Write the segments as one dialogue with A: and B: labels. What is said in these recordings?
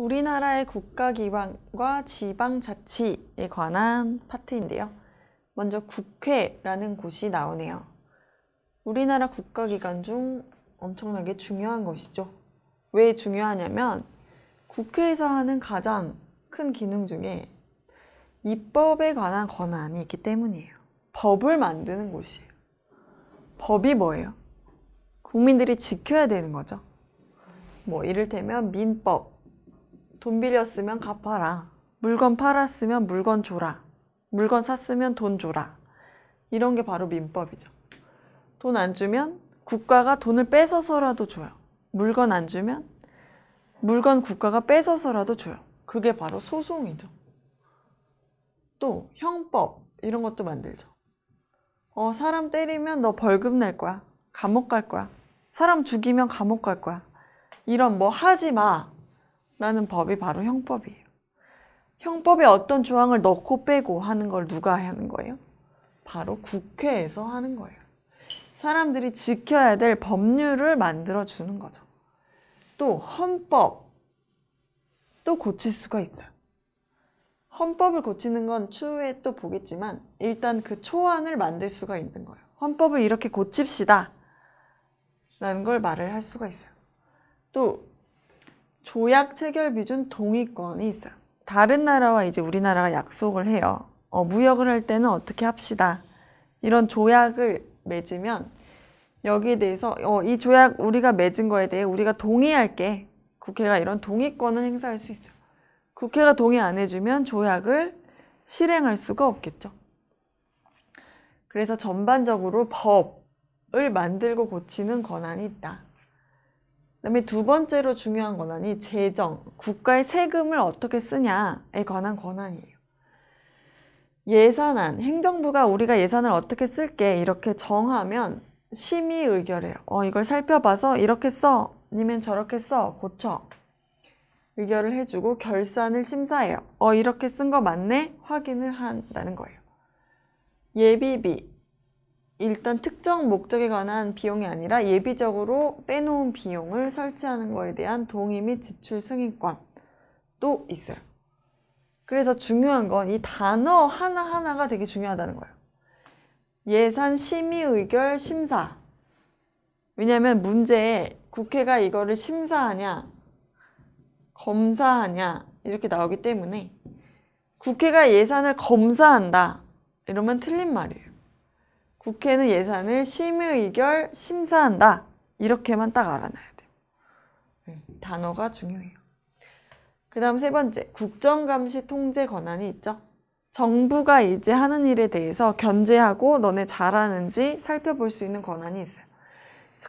A: 우리나라의 국가기관과 지방자치에 관한 파트인데요. 먼저 국회라는 곳이 나오네요. 우리나라 국가기관 중 엄청나게 중요한 것이죠. 왜 중요하냐면 국회에서 하는 가장 큰 기능 중에 입법에 관한 권한이 있기 때문이에요. 법을 만드는 곳이에요. 법이 뭐예요? 국민들이 지켜야 되는 거죠. 뭐 이를테면 민법, 돈 빌렸으면 갚아라, 물건 팔았으면 물건 줘라, 물건 샀으면 돈 줘라, 이런 게 바로 민법이죠. 돈 안 주면 국가가 돈을 뺏어서라도 줘요. 물건 안 주면 물건 국가가 뺏어서라도 줘요. 그게 바로 소송이죠. 또 형법 이런 것도 만들죠. 사람 때리면 너 벌금 낼 거야, 감옥 갈 거야, 사람 죽이면 감옥 갈 거야, 이런 뭐 하지 마 라는 법이 바로 형법이에요. 형법에 어떤 조항을 넣고 빼고 하는 걸 누가 하는 거예요? 바로 국회에서 하는 거예요. 사람들이 지켜야 될 법률을 만들어 주는 거죠. 또 헌법 또 고칠 수가 있어요. 헌법을 고치는 건 추후에 또 보겠지만 일단 그 초안을 만들 수가 있는 거예요. 헌법을 이렇게 고칩시다 라는 걸 말을 할 수가 있어요. 또 조약 체결 비준 동의권이 있어요. 다른 나라와 이제 우리나라가 약속을 해요. 무역을 할 때는 어떻게 합시다. 이런 조약을 맺으면 여기에 대해서 이 조약 우리가 맺은 거에 대해 우리가 동의할게. 국회가 이런 동의권을 행사할 수 있어요. 국회가 동의 안 해주면 조약을 실행할 수가 없겠죠. 그래서 전반적으로 법을 만들고 고치는 권한이 있다. 그다음에 두 번째로 중요한 권한이 재정, 국가의 세금을 어떻게 쓰냐에 관한 권한이에요. 예산안, 행정부가 우리가 예산을 어떻게 쓸게 이렇게 정하면 심의 의결해요. 이걸 살펴봐서 이렇게 써, 아니면 저렇게 써, 고쳐. 의결을 해주고 결산을 심사해요. 이렇게 쓴 거 맞네? 확인을 한다는 거예요. 예비비. 일단 특정 목적에 관한 비용이 아니라 예비적으로 빼놓은 비용을 설치하는 거에 대한 동의 및 지출 승인권도 있어요. 그래서 중요한 건 이 단어 하나하나가 되게 중요하다는 거예요. 예산 심의 의결 심사. 왜냐하면 문제에 국회가 이거를 심사하냐 검사하냐 이렇게 나오기 때문에 국회가 예산을 검사한다 이러면 틀린 말이에요. 국회는 예산을 심의 의결 심사한다 이렇게만 딱 알아놔야 돼요. 단어가 중요해요. 그 다음 세 번째, 국정감시 통제 권한이 있죠. 정부가 이제 하는 일에 대해서 견제하고 너네 잘하는지 살펴볼 수 있는 권한이 있어요.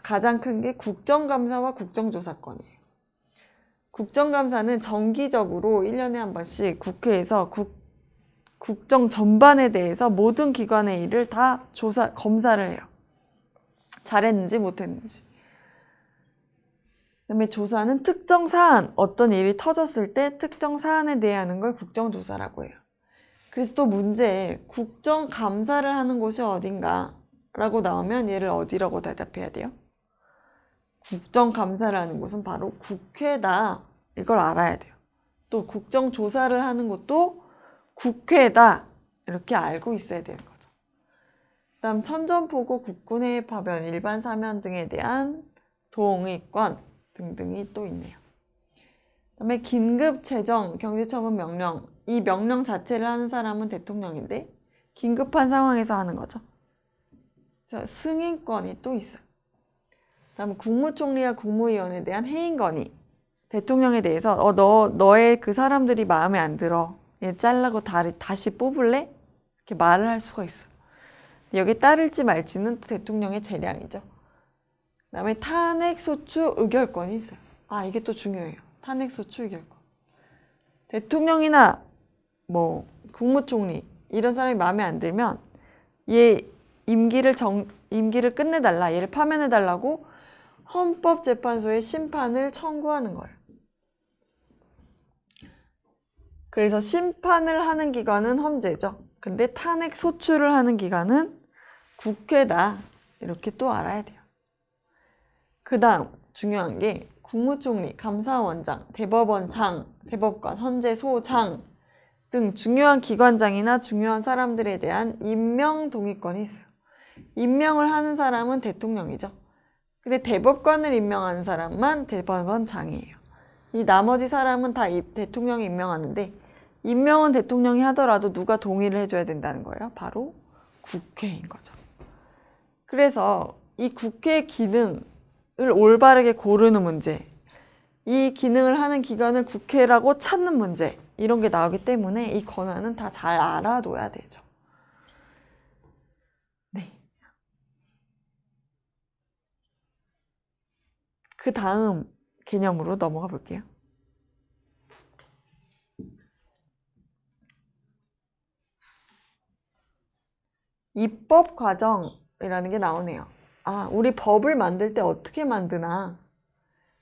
A: 가장 큰 게 국정감사와 국정조사권이에요. 국정감사는 정기적으로 1년에 한 번씩 국회에서 국정 전반에 대해서 모든 기관의 일을 다 검사를 해요. 잘했는지 못했는지. 그다음에 조사는 특정 사안, 어떤 일이 터졌을 때 특정 사안에 대해 하는 걸 국정조사라고 해요. 그래서 또 문제에 국정감사를 하는 곳이 어딘가 라고 나오면 얘를 어디라고 대답해야 돼요? 국정감사를 하는 곳은 바로 국회다. 이걸 알아야 돼요. 또 국정조사를 하는 곳도 국회다. 이렇게 알고 있어야 되는 거죠. 다음 선전포고, 국군의 파견, 일반 사면 등에 대한 동의권 등등이 또 있네요. 그다음에 긴급재정, 경제처분 명령. 이 명령 자체를 하는 사람은 대통령인데 긴급한 상황에서 하는 거죠. 승인권이 또 있어요. 다음 국무총리와 국무위원에 대한 해임 건의. 대통령에 대해서 너의 그 사람들이 마음에 안 들어. 얘 잘라고 다시 뽑을래? 이렇게 말을 할 수가 있어요. 여기 따를지 말지는 또 대통령의 재량이죠. 그 다음에 탄핵소추 의결권이 있어요. 이게 또 중요해요. 탄핵소추 의결권. 대통령이나 뭐 국무총리 이런 사람이 마음에 안 들면 얘 임기를 끝내달라, 얘를 파면해달라고 헌법재판소에 심판을 청구하는 거예요. 그래서 심판을 하는 기관은 헌재죠. 근데 탄핵 소추를 하는 기관은 국회다. 이렇게 또 알아야 돼요. 그 다음 중요한 게 국무총리, 감사원장, 대법원장, 대법관, 헌재 소장 등 중요한 기관장이나 중요한 사람들에 대한 임명 동의권이 있어요. 임명을 하는 사람은 대통령이죠. 근데 대법관을 임명하는 사람만 대법원장이에요. 이 나머지 사람은 다 대통령이 임명하는데 임명은 대통령이 하더라도 누가 동의를 해줘야 된다는 거예요. 바로 국회인 거죠. 그래서 이 국회의 기능을 올바르게 고르는 문제, 이 기능을 하는 기관을 국회라고 찾는 문제, 이런 게 나오기 때문에 이 권한은 다 잘 알아둬야 되죠. 네. 그 다음 개념으로 넘어가 볼게요. 입법 과정이라는 게 나오네요. 아, 우리 법을 만들 때 어떻게 만드나?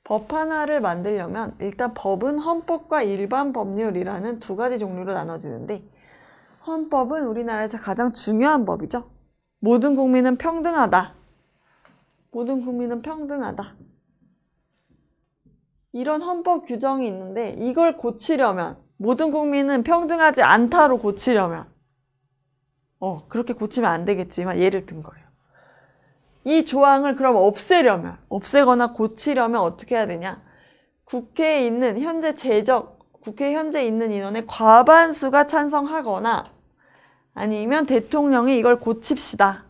A: 법 하나를 만들려면 일단 법은 헌법과 일반 법률이라는 두 가지 종류로 나눠지는데 헌법은 우리나라에서 가장 중요한 법이죠. 모든 국민은 평등하다. 모든 국민은 평등하다. 이런 헌법 규정이 있는데 이걸 고치려면 모든 국민은 평등하지 않다로 고치려면 그렇게 고치면 안 되겠지만 예를 든 거예요. 이 조항을 그럼 없애거나 고치려면 어떻게 해야 되냐? 국회에 있는 국회에 현재 있는 인원의 과반수가 찬성하거나 아니면 대통령이 이걸 고칩시다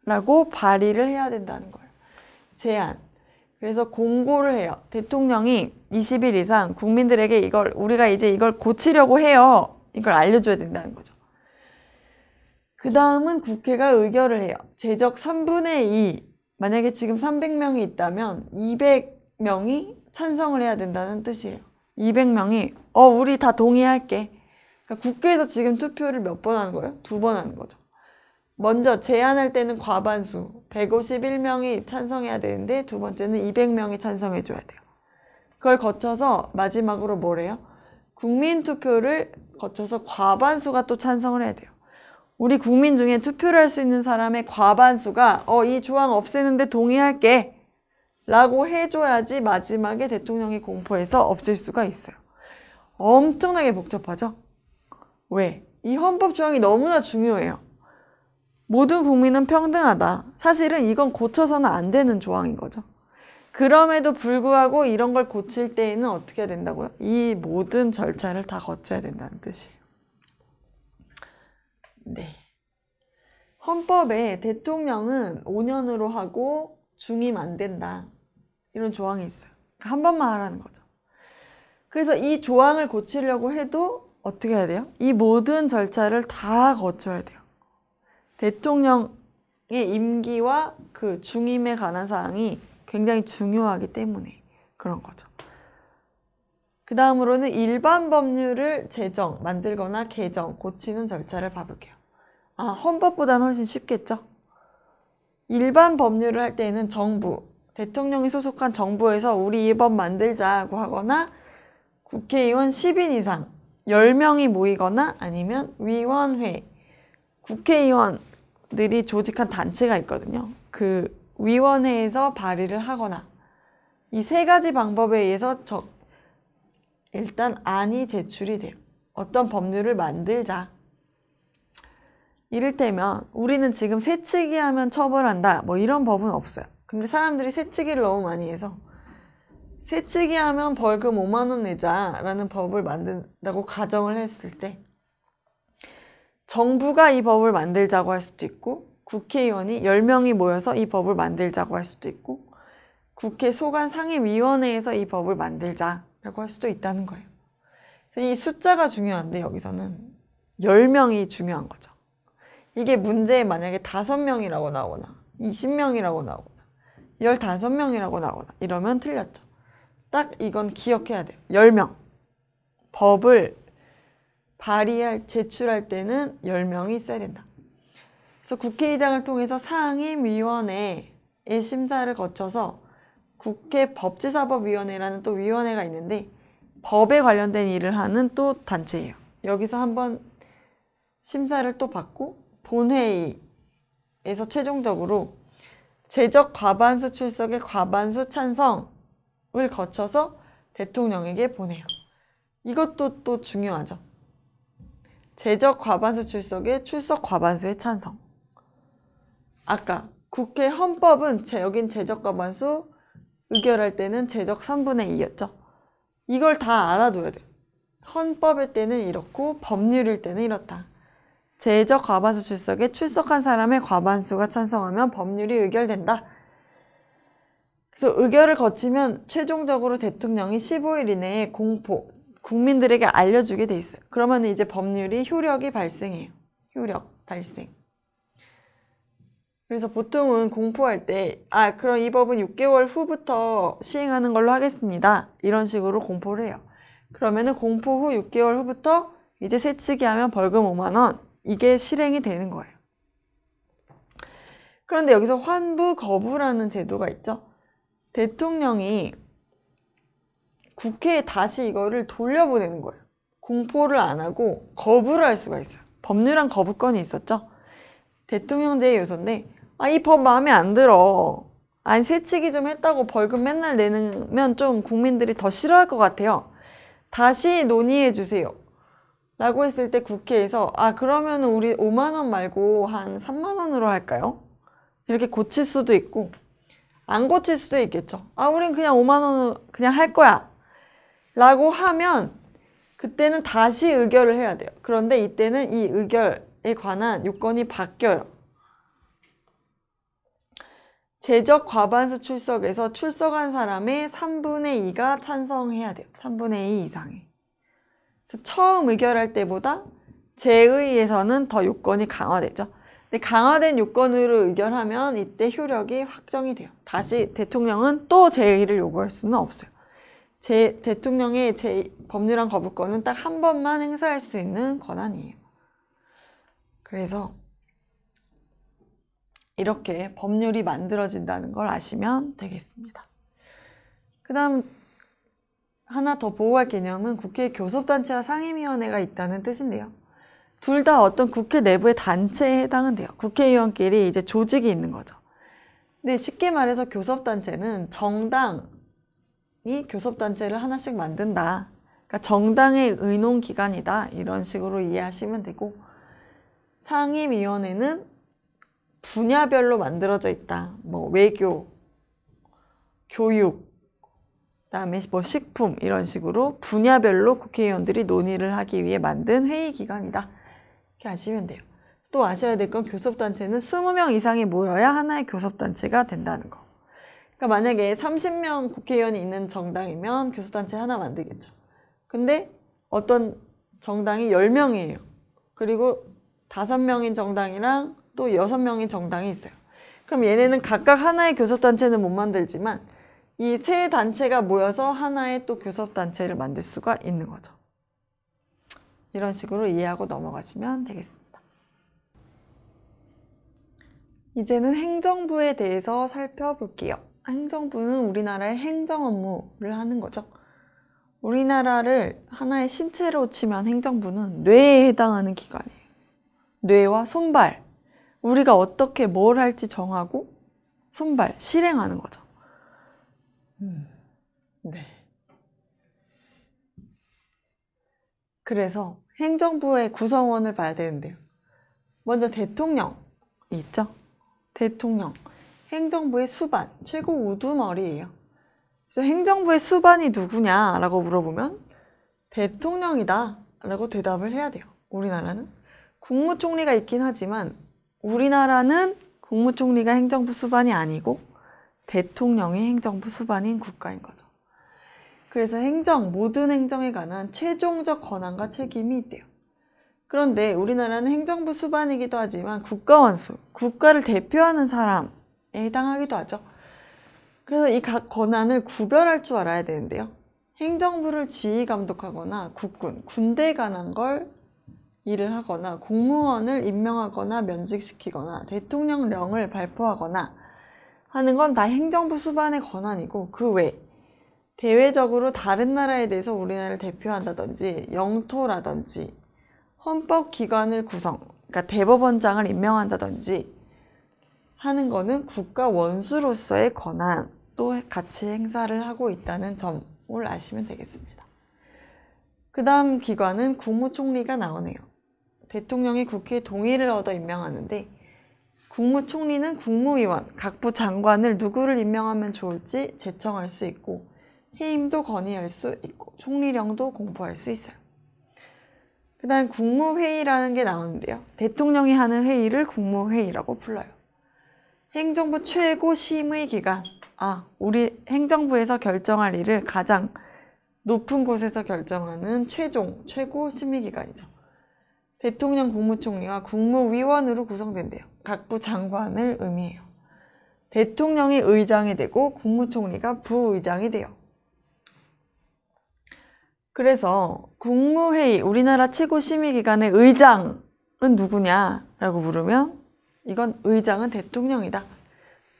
A: 라고 발의를 해야 된다는 거예요. 제안. 그래서 공고를 해요. 대통령이 20일 이상 국민들에게 우리가 이제 이걸 고치려고 해요. 이걸 알려줘야 된다는 거죠. 그 다음은 국회가 의결을 해요. 제적 3분의 2. 만약에 지금 300명이 있다면 200명이 찬성을 해야 된다는 뜻이에요. 200명이 우리 다 동의할게. 그러니까 국회에서 지금 투표를 몇 번 하는 거예요? 2번 하는 거죠. 먼저 제안할 때는 과반수 151명이 찬성해야 되는데 두 번째는 200명이 찬성해 줘야 돼요. 그걸 거쳐서 마지막으로 뭐래요? 국민투표를 거쳐서 과반수가 또 찬성을 해야 돼요. 우리 국민 중에 투표를 할 수 있는 사람의 과반수가 이 조항 없애는데 동의할게 라고 해줘야지 마지막에 대통령이 공포해서 없앨 수가 있어요. 엄청나게 복잡하죠? 왜? 이 헌법 조항이 너무나 중요해요. 모든 국민은 평등하다. 사실은 이건 고쳐서는 안 되는 조항인 거죠. 그럼에도 불구하고 이런 걸 고칠 때에는 어떻게 해야 된다고요? 이 모든 절차를 다 거쳐야 된다는 뜻이에요. 네. 헌법에 대통령은 5년으로 하고 중임 안 된다. 이런 조항이 있어요. 한 번만 하라는 거죠. 그래서 이 조항을 고치려고 해도 어떻게 해야 돼요? 이 모든 절차를 다 거쳐야 돼요. 대통령의 임기와 그 중임에 관한 사항이 굉장히 중요하기 때문에 그런 거죠. 그 다음으로는 일반 법률을 만들거나 개정, 고치는 절차를 봐볼게요. 헌법보다는 훨씬 쉽겠죠? 일반 법률을 할 때는 대통령이 소속한 정부에서 우리 이 법 만들자고 하거나 국회의원 10인 이상 10명이 모이거나 아니면 위원회, 국회의원들이 조직한 단체가 있거든요. 그 위원회에서 발의를 하거나 이 세 가지 방법에 의해서 일단 안이 제출이 돼요. 어떤 법률을 만들자. 이를테면 우리는 지금 새치기 하면 처벌한다. 뭐 이런 법은 없어요. 근데 사람들이 새치기를 너무 많이 해서 새치기 하면 벌금 5만 원 내자라는 법을 만든다고 가정을 했을 때 정부가 이 법을 만들자고 할 수도 있고 국회의원이 10명이 모여서 이 법을 만들자고 할 수도 있고 국회 소관 상임위원회에서 이 법을 만들자라고 할 수도 있다는 거예요. 이 숫자가 중요한데 여기서는 10명이 중요한 거죠. 이게 문제에 만약에 5명이라고 나오거나 20명이라고 나오거나 15명이라고 나오거나 이러면 틀렸죠. 딱 이건 기억해야 돼요. 10명. 법을 제출할 때는 10명이 있어야 된다. 그래서 국회의장을 통해서 상임위원회의 심사를 거쳐서 국회 법제사법위원회라는 또 위원회가 있는데 법에 관련된 일을 하는 또 단체예요. 여기서 한번 심사를 또 받고 본회의에서 최종적으로 제적 과반수 출석의 과반수 찬성 거쳐서 대통령에게 보내요. 이것도 또 중요하죠. 제적 과반수 출석에 출석 과반수의 찬성. 아까 국회 헌법은 여긴 제적 과반수, 의결할 때는 제적 3분의 2였죠. 이걸 다 알아둬야 돼요. 헌법일 때는 이렇고 법률일 때는 이렇다. 제적 과반수 출석에 출석한 사람의 과반수가 찬성하면 법률이 의결된다. 그래서 의결을 거치면 최종적으로 대통령이 15일 이내에 국민들에게 알려주게 돼 있어요. 그러면 이제 법률이 효력이 발생해요. 효력 발생. 그래서 보통은 공포할 때 그럼 이 법은 6개월 후부터 시행하는 걸로 하겠습니다. 이런 식으로 공포를 해요. 그러면은 공포 후 6개월 후부터 이제 새치기 하면 벌금 5만 원 이게 실행이 되는 거예요. 그런데 여기서 환부 거부라는 제도가 있죠. 대통령이 국회에 다시 이거를 돌려보내는 거예요. 공포를 안 하고 거부를 할 수가 있어요. 법률안 거부권이 있었죠. 대통령제의 요소인데 이 법 마음에 안 들어. 새치기 좀 했다고 벌금 맨날 내면 좀 국민들이 더 싫어할 것 같아요. 다시 논의해 주세요. 라고 했을 때 국회에서 그러면 우리 5만 원 말고 한 3만 원으로 할까요? 이렇게 고칠 수도 있고 안 고칠 수도 있겠죠. 우린 그냥 5만 원으로 그냥 할 거야. 라고 하면 그때는 다시 의결을 해야 돼요. 그런데 이때는 이 의결에 관한 요건이 바뀌어요. 제적 과반수 출석에서 출석한 사람의 3분의 2가 찬성해야 돼요. 3분의 2 이상이. 그래서 처음 의결할 때보다 재의에서는 더 요건이 강화되죠. 근데 강화된 요건으로 의결하면 이때 효력이 확정이 돼요. 다시 대통령은 또 재의를 요구할 수는 없어요. 대통령의 법률안 거부권은 딱 한 번만 행사할 수 있는 권한이에요. 그래서 이렇게 법률이 만들어진다는 걸 아시면 되겠습니다. 그 다음 하나 더 보호할 개념은 국회 교섭단체와 상임위원회가 있다는 뜻인데요. 둘 다 어떤 국회 내부의 단체에 해당은 돼요. 국회의원끼리 이제 조직이 있는 거죠. 근데 쉽게 말해서 교섭단체는 정당이 교섭단체를 하나씩 만든다. 그러니까 정당의 의논기관이다. 이런 식으로 이해하시면 되고, 상임위원회는 분야별로 만들어져 있다. 외교, 교육, 그다음에 식품 이런 식으로 분야별로 국회의원들이 논의를 하기 위해 만든 회의기관이다. 이렇게 아시면 돼요. 또 아셔야 될 건 교섭단체는 20명 이상이 모여야 하나의 교섭단체가 된다는 거. 그러니까 만약에 30명 국회의원이 있는 정당이면 교섭단체 하나 만들겠죠. 근데 어떤 정당이 10명이에요. 그리고 5명인 정당이랑 또 6명인 정당이 있어요. 그럼 얘네는 각각 하나의 교섭단체는 못 만들지만 이 세 단체가 모여서 하나의 또 교섭단체를 만들 수가 있는 거죠. 이런 식으로 이해하고 넘어가시면 되겠습니다. 이제는 행정부에 대해서 살펴볼게요. 행정부는 우리나라의 행정 업무를 하는 거죠. 우리나라를 하나의 신체로 치면 행정부는 뇌에 해당하는 기관이에요. 뇌와 손발. 우리가 어떻게 뭘 할지 정하고 손발, 실행하는 거죠. 네. 그래서 행정부의 구성원을 봐야 되는데요. 먼저 대통령 있죠? 대통령. 행정부의 수반, 최고 우두머리예요. 그래서 행정부의 수반이 누구냐라고 물어보면 대통령이다 라고 대답을 해야 돼요. 우리나라는. 국무총리가 있긴 하지만 우리나라는 국무총리가 행정부 수반이 아니고 대통령이 행정부 수반인 국가인 거죠. 그래서 모든 행정에 관한 최종적 권한과 책임이 있대요. 그런데 우리나라는 행정부 수반이기도 하지만 국가원수, 국가를 대표하는 사람에 해당하기도 하죠. 그래서 이 각 권한을 구별할 줄 알아야 되는데요. 행정부를 지휘 감독하거나 국군, 군대에 관한 걸 일을 하거나 공무원을 임명하거나 면직시키거나 대통령령을 발표하거나 하는 건 다 행정부 수반의 권한이고 그 외 대외적으로 다른 나라에 대해서 우리나라를 대표한다든지 영토라든지 헌법기관을 그러니까 대법원장을 임명한다든지 하는 거는 국가 원수로서의 권한 또 같이 행사를 하고 있다는 점을 아시면 되겠습니다. 그 다음 기관은 국무총리가 나오네요. 대통령이 국회의 동의를 얻어 임명하는데 국무총리는 국무위원, 각부 장관을 누구를 임명하면 좋을지 제청할 수 있고 해임도 건의할 수 있고 총리령도 공포할 수 있어요. 그 다음 국무회의라는 게 나오는데요. 대통령이 하는 회의를 국무회의라고 불러요. 행정부 최고 심의 기관, 우리 행정부에서 결정할 일을 가장 높은 곳에서 결정하는 최고 심의 기관이죠. 대통령, 국무총리가 국무위원으로 구성된대요. 각부 장관을 의미해요. 대통령이 의장이 되고 국무총리가 부의장이 돼요. 그래서 국무회의, 우리나라 최고심의기관의 의장은 누구냐라고 물으면 이건 의장은 대통령이다.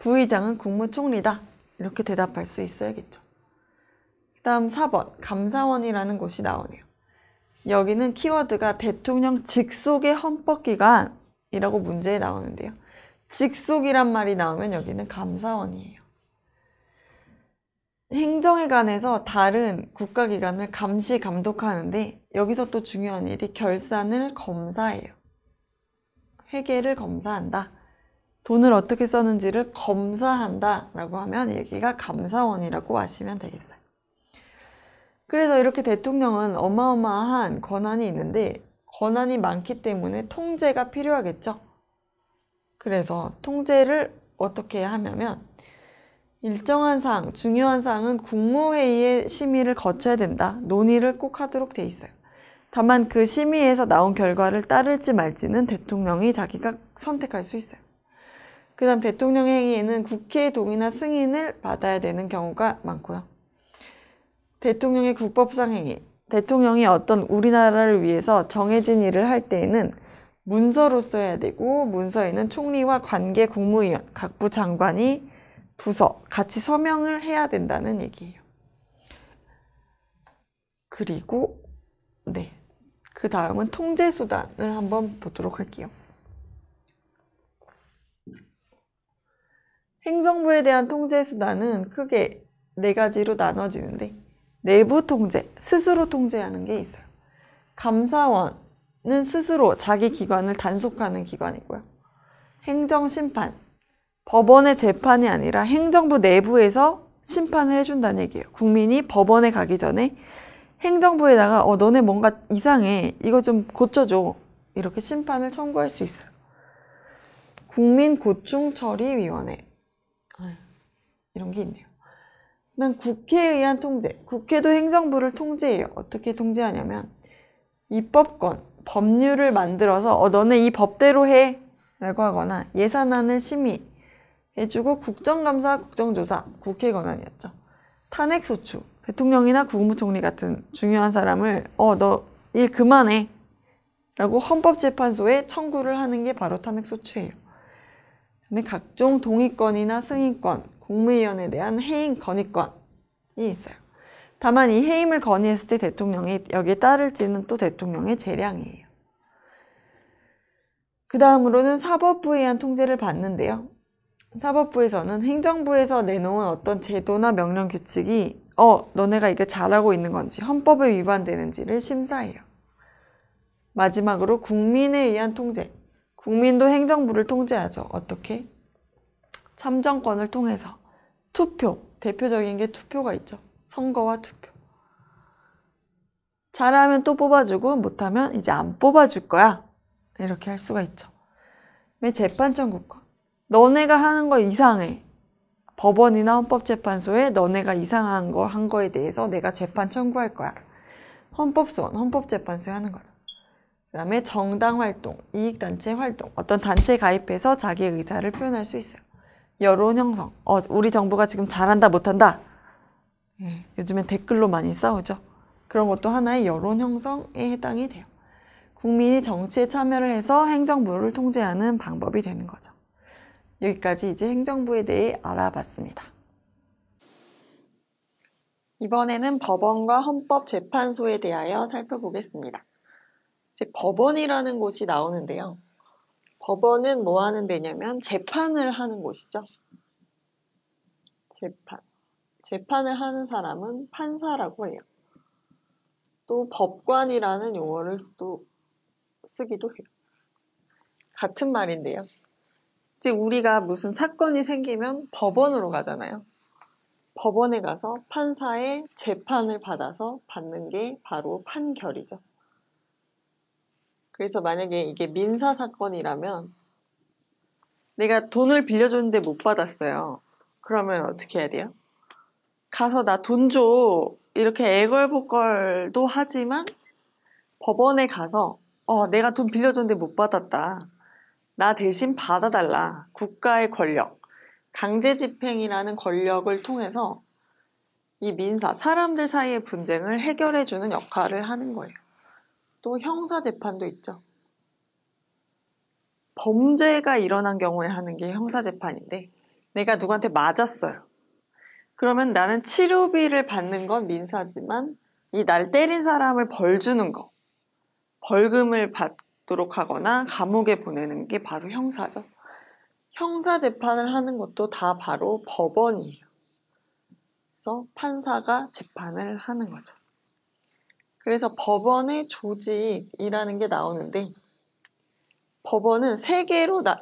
A: 부의장은 국무총리다. 이렇게 대답할 수 있어야겠죠. 그 다음 4번 감사원이라는 곳이 나오네요. 여기는 키워드가 대통령 직속의 헌법기관이라고 문제에 나오는데요. 직속이란 말이 나오면 여기는 감사원이에요. 행정에 관해서 다른 국가기관을 감시, 감독하는데 여기서 또 중요한 일이 결산을 검사해요. 회계를 검사한다. 돈을 어떻게 썼는지를 검사한다 라고 하면 여기가 감사원이라고 아시면 되겠어요. 그래서 이렇게 대통령은 어마어마한 권한이 있는데 권한이 많기 때문에 통제가 필요하겠죠. 그래서 통제를 어떻게 하냐면 일정한 사항, 중요한 사항은 국무회의의 심의를 거쳐야 된다. 논의를 꼭 하도록 돼 있어요. 다만 그 심의에서 나온 결과를 따를지 말지는 대통령이 자기가 선택할 수 있어요. 그 다음 대통령 행위에는 국회의 동의나 승인을 받아야 되는 경우가 많고요. 대통령의 국법상 행위, 대통령이 어떤 우리나라를 위해서 정해진 일을 할 때에는 문서로 써야 되고 문서에는 총리와 관계 국무위원, 각부 장관이 부서 같이 서명을 해야 된다는 얘기예요. 그리고 그 다음은 통제수단을 한번 보도록 할게요. 행정부에 대한 통제수단은 크게 4가지로 나눠지는데 내부 통제, 스스로 통제하는 게 있어요. 감사원은 스스로 자기 기관을 단속하는 기관이고요. 행정심판, 법원의 재판이 아니라 행정부 내부에서 심판을 해준다는 얘기예요. 국민이 법원에 가기 전에 행정부에다가 너네 뭔가 이상해, 이거 좀 고쳐줘, 이렇게 심판을 청구할 수 있어요. 국민고충처리위원회 이런 게 있네요. 그다음 국회에 의한 통제, 국회도 행정부를 통제해요. 어떻게 통제하냐면 입법권, 법률을 만들어서 너네 이 법대로 해 라고 하거나 예산안을 심의해주고 국정감사, 국정조사, 국회 권한이었죠. 탄핵소추, 대통령이나 국무총리 같은 중요한 사람을 너 일 그만해 라고 헌법재판소에 청구를 하는 게 바로 탄핵소추예요. 그다음에 각종 동의권이나 승인권, 국무위원에 대한 해임 건의권이 있어요. 다만 이 해임을 건의했을 때 대통령이 여기에 따를지는 또 대통령의 재량이에요. 그 다음으로는 사법부에 의한 통제를 받는데요. 사법부에서는 행정부에서 내놓은 어떤 제도나 명령 규칙이 너네가 이게 잘하고 있는 건지 헌법에 위반되는지를 심사해요. 마지막으로 국민에 의한 통제. 국민도 행정부를 통제하죠. 어떻게? 참정권을 통해서 투표, 대표적인 게 투표가 있죠. 선거와 투표. 잘하면 또 뽑아주고 못하면 이제 안 뽑아줄 거야. 이렇게 할 수가 있죠. 재판 청구권. 너네가 하는 거 이상해. 법원이나 헌법재판소에 너네가 이상한 걸 한 거에 대해서 내가 재판 청구할 거야. 헌법소원, 헌법재판소에 하는 거죠. 그 다음에 정당 활동, 이익단체 활동. 어떤 단체에 가입해서 자기의 의사를 표현할 수 있어요. 여론 형성. 우리 정부가 지금 잘한다 못한다. 요즘엔 댓글로 많이 싸우죠. 그런 것도 하나의 여론 형성에 해당이 돼요. 국민이 정치에 참여를 해서 행정부를 통제하는 방법이 되는 거죠. 여기까지 이제 행정부에 대해 알아봤습니다. 이번에는 법원과 헌법재판소에 대하여 살펴보겠습니다. 즉 법원이라는 곳이 나오는데요. 법원은 뭐 하는 데냐면 재판을 하는 곳이죠. 재판. 재판을 하는 사람은 판사라고 해요. 또 법관이라는 용어를 쓰기도 해요. 같은 말인데요. 즉 우리가 무슨 사건이 생기면 법원으로 가잖아요. 법원에 가서 판사의 재판을 받아서 받는 게 바로 판결이죠. 그래서 만약에 이게 민사사건이라면 내가 돈을 빌려줬는데 못 받았어요. 그러면 어떻게 해야 돼요? 가서 나 돈 줘. 이렇게 애걸복걸도 하지만 법원에 가서 내가 돈 빌려줬는데 못 받았다. 나 대신 받아달라. 국가의 권력, 강제집행이라는 권력을 통해서 이 민사, 사람들 사이의 분쟁을 해결해주는 역할을 하는 거예요. 또 형사재판도 있죠. 범죄가 일어난 경우에 하는 게 형사재판인데 내가 누구한테 맞았어요. 그러면 나는 치료비를 받는 건 민사지만 이 날 때린 사람을 벌 주는 거, 벌금을 받도록 하거나 감옥에 보내는 게 바로 형사죠. 형사재판을 하는 것도 다 바로 법원이에요. 그래서 판사가 재판을 하는 거죠. 그래서 법원의 조직이라는 게 나오는데 법원은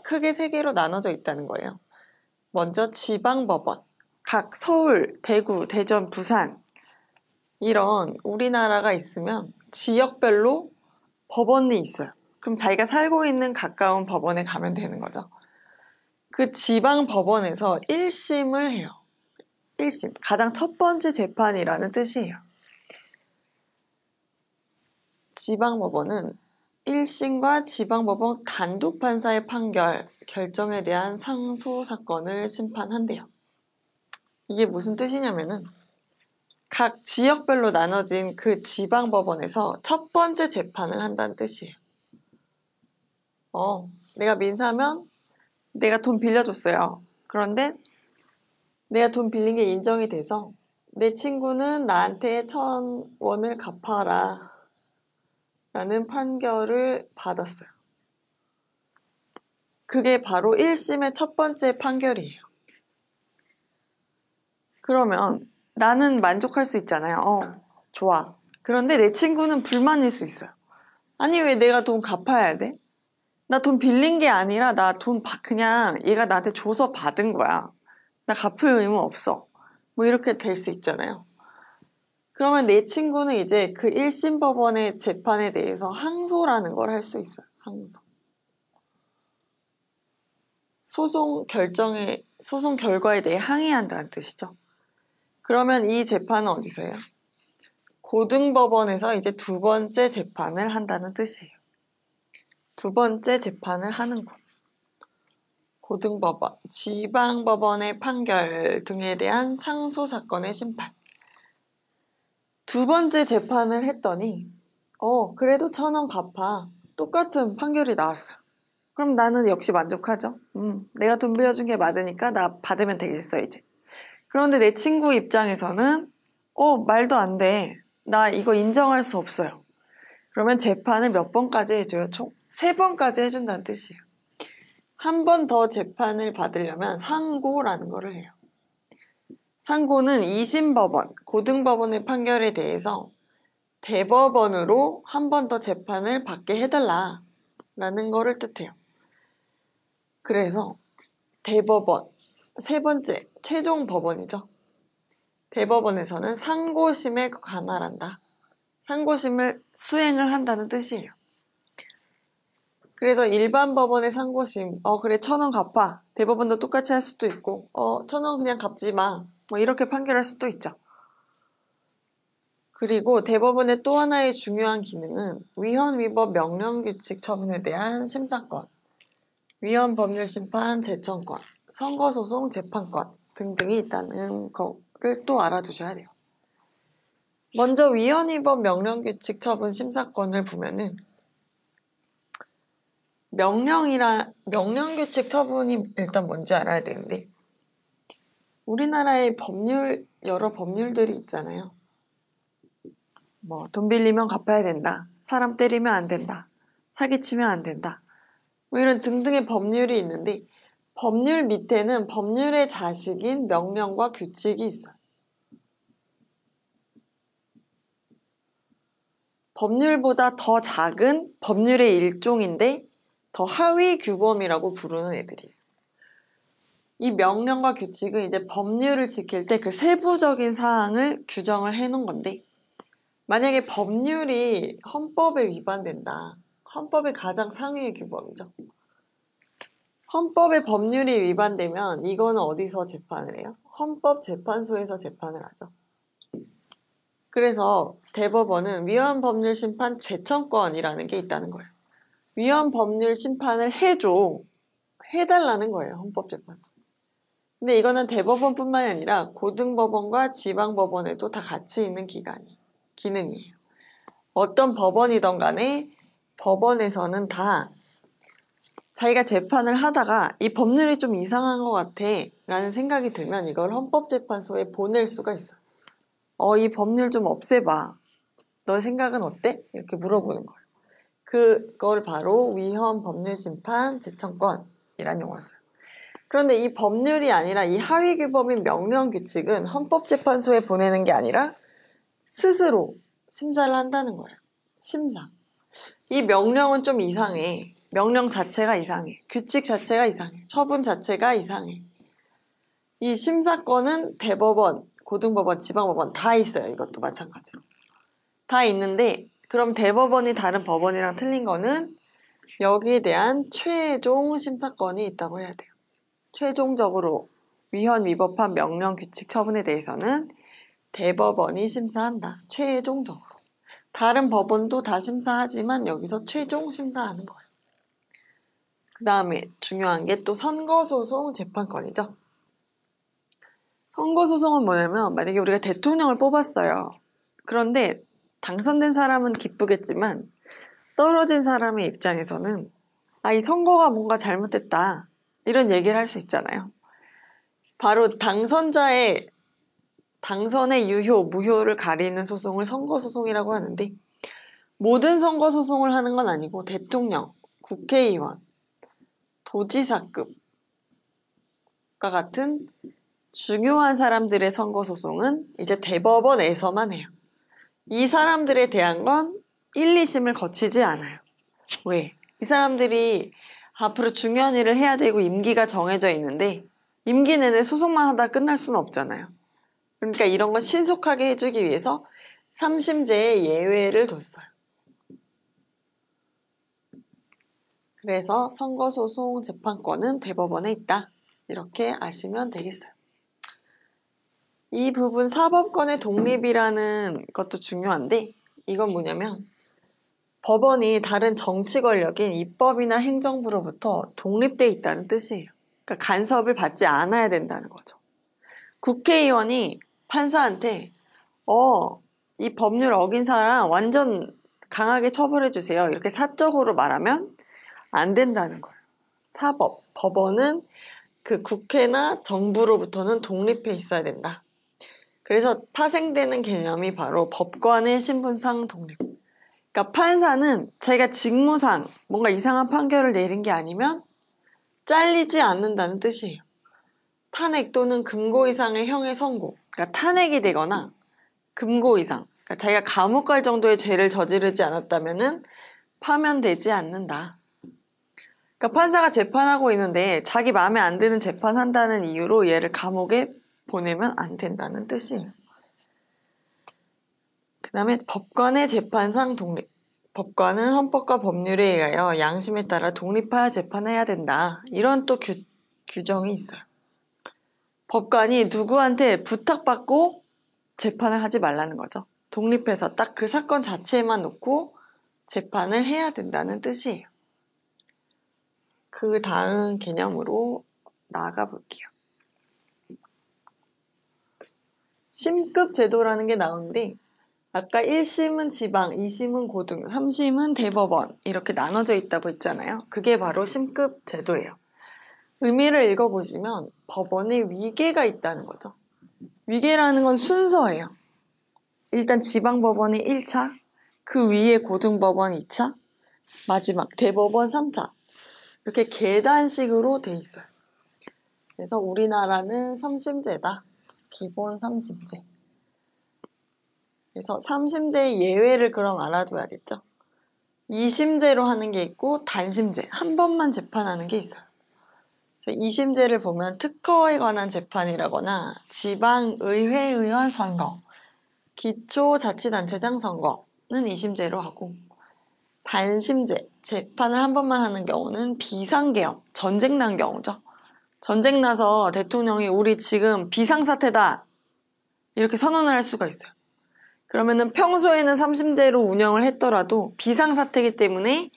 A: 크게 세 개로 나눠져 있다는 거예요. 먼저 지방법원, 각 서울, 대구, 대전, 부산 이런 우리나라가 있으면 지역별로 법원이 있어요. 그럼 자기가 살고 있는 가까운 법원에 가면 되는 거죠. 그 지방법원에서 1심을 해요. 1심, 가장 첫 번째 재판이라는 뜻이에요. 지방법원은 1심과 지방법원 단독판사의 결정에 대한 상소사건을 심판한대요. 이게 무슨 뜻이냐면은 각 지역별로 나눠진 그 지방법원에서 첫 번째 재판을 한다는 뜻이에요. 내가 민사면 내가 돈 빌려줬어요. 그런데 내가 돈 빌린 게 인정이 돼서 내 친구는 나한테 1,000원을 갚아라 라는 판결을 받았어요. 그게 바로 1심의 첫 번째 판결이에요. 그러면 나는 만족할 수 있잖아요. 좋아. 그런데 내 친구는 불만일 수 있어요. 아니 왜 내가 돈 갚아야 돼? 나 돈 빌린 게 아니라 나 돈 그냥 얘가 나한테 줘서 받은 거야. 나 갚을 의무 없어. 뭐 이렇게 될 수 있잖아요. 그러면 내 친구는 이제 그 1심 법원의 재판에 대해서 항소라는 걸 할 수 있어요. 항소. 소송 결과에 대해 항의한다는 뜻이죠. 그러면 이 재판은 어디서 해요? 고등법원에서 이제 두 번째 재판을 한다는 뜻이에요. 두 번째 재판을 하는 곳. 고등법원, 지방법원의 판결 등에 대한 상소사건의 심판. 두 번째 재판을 했더니 그래도 1,000원 갚아. 똑같은 판결이 나왔어요. 그럼 나는 역시 만족하죠. 내가 돈 빌려준 게 맞으니까 나 받으면 되겠어 이제. 그런데 내 친구 입장에서는 말도 안 돼. 나 이거 인정할 수 없어요. 그러면 재판을 몇 번까지 해줘요? 총 3번까지 해준다는 뜻이에요. 한 번 더 재판을 받으려면 상고라는 거를 해요. 상고는 2심 법원, 고등법원의 판결에 대해서 대법원으로 한 번 더 재판을 받게 해달라라는 거를 뜻해요. 그래서 대법원, 세 번째, 최종 법원이죠. 대법원에서는 상고심에 관할한다. 상고심을 수행을 한다는 뜻이에요. 그래서 일반 법원의 상고심, 그래 1,000원 갚아. 대법원도 똑같이 할 수도 있고 1,000원 그냥 갚지 마. 뭐 이렇게 판결할 수도 있죠. 그리고 대법원의 또 하나의 중요한 기능은 위헌 위법 명령규칙 처분에 대한 심사권, 위헌 법률심판 제청권, 선거소송 재판권 등등이 있다는 거를 또 알아두셔야 돼요. 먼저 위헌 위법 명령규칙 처분 심사권을 보면은 명령규칙 처분이 일단 뭔지 알아야 되는데 우리나라의 여러 법률들이 있잖아요. 돈 빌리면 갚아야 된다. 사람 때리면 안 된다. 사기치면 안 된다. 뭐 이런 등등의 법률이 있는데 법률 밑에는 법률의 자식인 명령과 규칙이 있어요. 법률보다 더 작은 법률의 일종인데 더 하위 규범이라고 부르는 애들이에요. 이 명령과 규칙은 이제 법률을 지킬 때 그 세부적인 사항을 규정을 해놓은 건데 만약에 법률이 헌법에 위반된다. 헌법의 가장 상위의 규범이죠. 헌법의 법률이 위반되면 이거는 어디서 재판을 해요? 헌법재판소에서 재판을 하죠. 그래서 대법원은 위헌법률 심판 제청권이라는 게 있다는 거예요. 위헌법률 심판을 해달라는 거예요. 헌법재판소. 근데 이거는 대법원뿐만이 아니라 고등법원과 지방법원에도 다 같이 있는 기능이에요. 어떤 법원이든 간에 법원에서는 다 자기가 재판을 하다가 이 법률이 좀 이상한 것 같아 라는 생각이 들면 이걸 헌법재판소에 보낼 수가 있어요. 이 법률 좀 없애봐. 너 생각은 어때? 이렇게 물어보는 거예요. 그걸 바로 위헌법률심판 제청권이라는 용어를 써요. 그런데 이 법률이 아니라 이 하위규범인 명령규칙은 헌법재판소에 보내는 게 아니라 스스로 심사를 한다는 거예요. 심사. 이 명령은 좀 이상해. 명령 자체가 이상해. 규칙 자체가 이상해. 처분 자체가 이상해. 이 심사권은 대법원, 고등법원, 지방법원 다 있어요. 이것도 마찬가지로. 다 있는데 그럼 대법원이 다른 법원이랑 틀린 거는 여기에 대한 최종 심사권이 있다고 해야 돼요. 최종적으로 위헌 위법한 명령 규칙 처분에 대해서는 대법원이 심사한다. 최종적으로. 다른 법원도 다 심사하지만 여기서 최종 심사하는 거예요. 그 다음에 중요한 게 또 선거소송 재판권이죠. 선거소송은 뭐냐면 만약에 우리가 대통령을 뽑았어요. 그런데 당선된 사람은 기쁘겠지만 떨어진 사람의 입장에서는 이 선거가 뭔가 잘못됐다. 이런 얘기를 할 수 있잖아요. 바로 당선의 유효, 무효를 가리는 소송을 선거소송이라고 하는데 모든 선거소송을 하는 건 아니고 대통령, 국회의원, 도지사급과 같은 중요한 사람들의 선거소송은 이제 대법원에서만 해요. 이 사람들에 대한 건 1, 2심을 거치지 않아요. 왜? 이 사람들이 앞으로 중요한 일을 해야 되고 임기가 정해져 있는데 임기 내내 소송만 하다 끝날 수는 없잖아요. 그러니까 이런 건 신속하게 해주기 위해서 3심제의 예외를 뒀어요. 그래서 선거소송 재판권은 대법원에 있다. 이렇게 아시면 되겠어요. 이 부분 사법권의 독립이라는 것도 중요한데 이건 뭐냐면 법원이 다른 정치 권력인 입법이나 행정부로부터 독립돼 있다는 뜻이에요. 그러니까 간섭을 받지 않아야 된다는 거죠. 국회의원이 판사한테 이 법률 어긴 사람 완전 강하게 처벌해 주세요. 이렇게 사적으로 말하면 안 된다는 거예요. 법원은 그 국회나 정부로부터는 독립해 있어야 된다. 그래서 파생되는 개념이 바로 법관의 신분상 독립. 그러니까 판사는 자기가 직무상 뭔가 이상한 판결을 내린 게 아니면 잘리지 않는다는 뜻이에요. 탄핵 또는 금고 이상의 형의 선고. 그러니까 탄핵이 되거나 금고 이상. 그러니까 자기가 감옥 갈 정도의 죄를 저지르지 않았다면은 파면되지 않는다. 그러니까 판사가 재판하고 있는데 자기 마음에 안 드는 재판한다는 이유로 얘를 감옥에 보내면 안 된다는 뜻이에요. 그 다음에 법관의 재판상 독립. 법관은 헌법과 법률에 의하여 양심에 따라 독립하여 재판해야 된다. 이런 또 규정이 있어요. 법관이 누구한테 부탁받고 재판을 하지 말라는 거죠. 독립해서 딱 그 사건 자체만 놓고 재판을 해야 된다는 뜻이에요. 그 다음 개념으로 나아가 볼게요. 심급 제도라는 게 나오는데 아까 1심은 지방, 2심은 고등, 3심은 대법원 이렇게 나눠져 있다고 했잖아요. 그게 바로 심급 제도예요. 의미를 읽어보시면 법원에 위계가 있다는 거죠. 위계라는 건 순서예요. 일단 지방법원이 1차, 그 위에 고등법원 2차, 마지막 대법원 3차 이렇게 계단식으로 돼 있어요. 그래서 우리나라는 3심제다. 기본 3심제. 그래서 3심제의 예외를 그럼 알아둬야겠죠. 2심제로 하는 게 있고 단심제, 한 번만 재판하는 게 있어요. 2심제를 보면 특허에 관한 재판이라거나 지방의회 의원 선거, 기초자치단체장 선거는 2심제로 하고, 단심제, 재판을 한 번만 하는 경우는 비상계엄, 전쟁 난 경우죠. 전쟁 나서 대통령이 우리 지금 비상사태다 이렇게 선언을 할 수가 있어요. 그러면은 평소에는 3심제로 운영을 했더라도 비상사태이기 때문에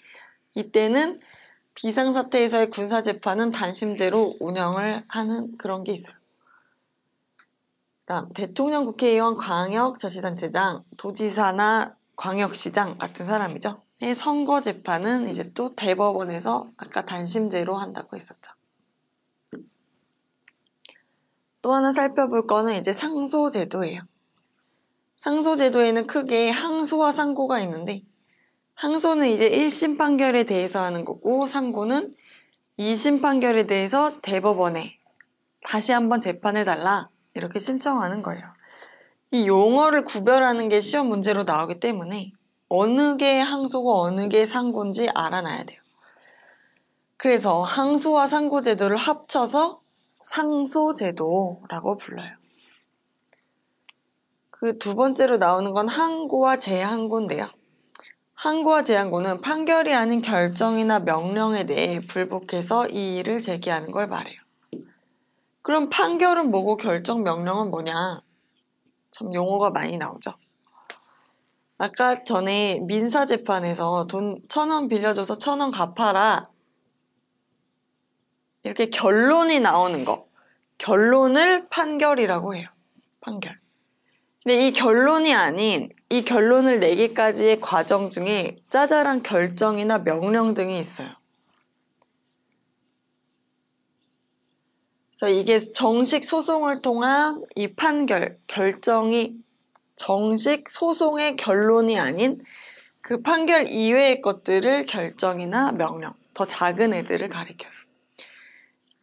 A: 이때는 비상사태에서의 군사재판은 단심제로 운영을 하는 그런 게 있어요. 그다음 대통령, 국회의원, 광역자치단체장, 도지사나 광역시장 같은 사람이죠. 선거재판은 이제 또 대법원에서 아까 단심제로 한다고 했었죠. 또 하나 살펴볼 거는 이제 상소제도예요. 상소제도에는 크게 항소와 상고가 있는데, 항소는 이제 1심 판결에 대해서 하는 거고, 상고는 2심 판결에 대해서 대법원에 다시 한번 재판해달라 이렇게 신청하는 거예요. 이 용어를 구별하는 게 시험 문제로 나오기 때문에 어느 게 항소고 어느 게 상고인지 알아놔야 돼요. 그래서 항소와 상고제도를 합쳐서 상소제도라고 불러요. 그 두 번째로 나오는 건 항고와 재항고인데요. 항고와 재항고는 판결이 아닌 결정이나 명령에 대해 불복해서 이의를 제기하는 걸 말해요. 그럼 판결은 뭐고 결정, 명령은 뭐냐? 참 용어가 많이 나오죠. 아까 전에 민사재판에서 돈 1,000원 빌려줘서 1,000원 갚아라 이렇게 결론이 나오는 거, 결론을 판결이라고 해요. 판결. 근데 이 결론이 아닌 이 결론을 내기까지의 과정 중에 짜잘한 결정이나 명령 등이 있어요. 그래서 이게 정식 소송을 통한 이 판결, 결정이 정식 소송의 결론이 아닌 그 판결 이외의 것들을 결정이나 명령, 더 작은 애들을 가리켜요.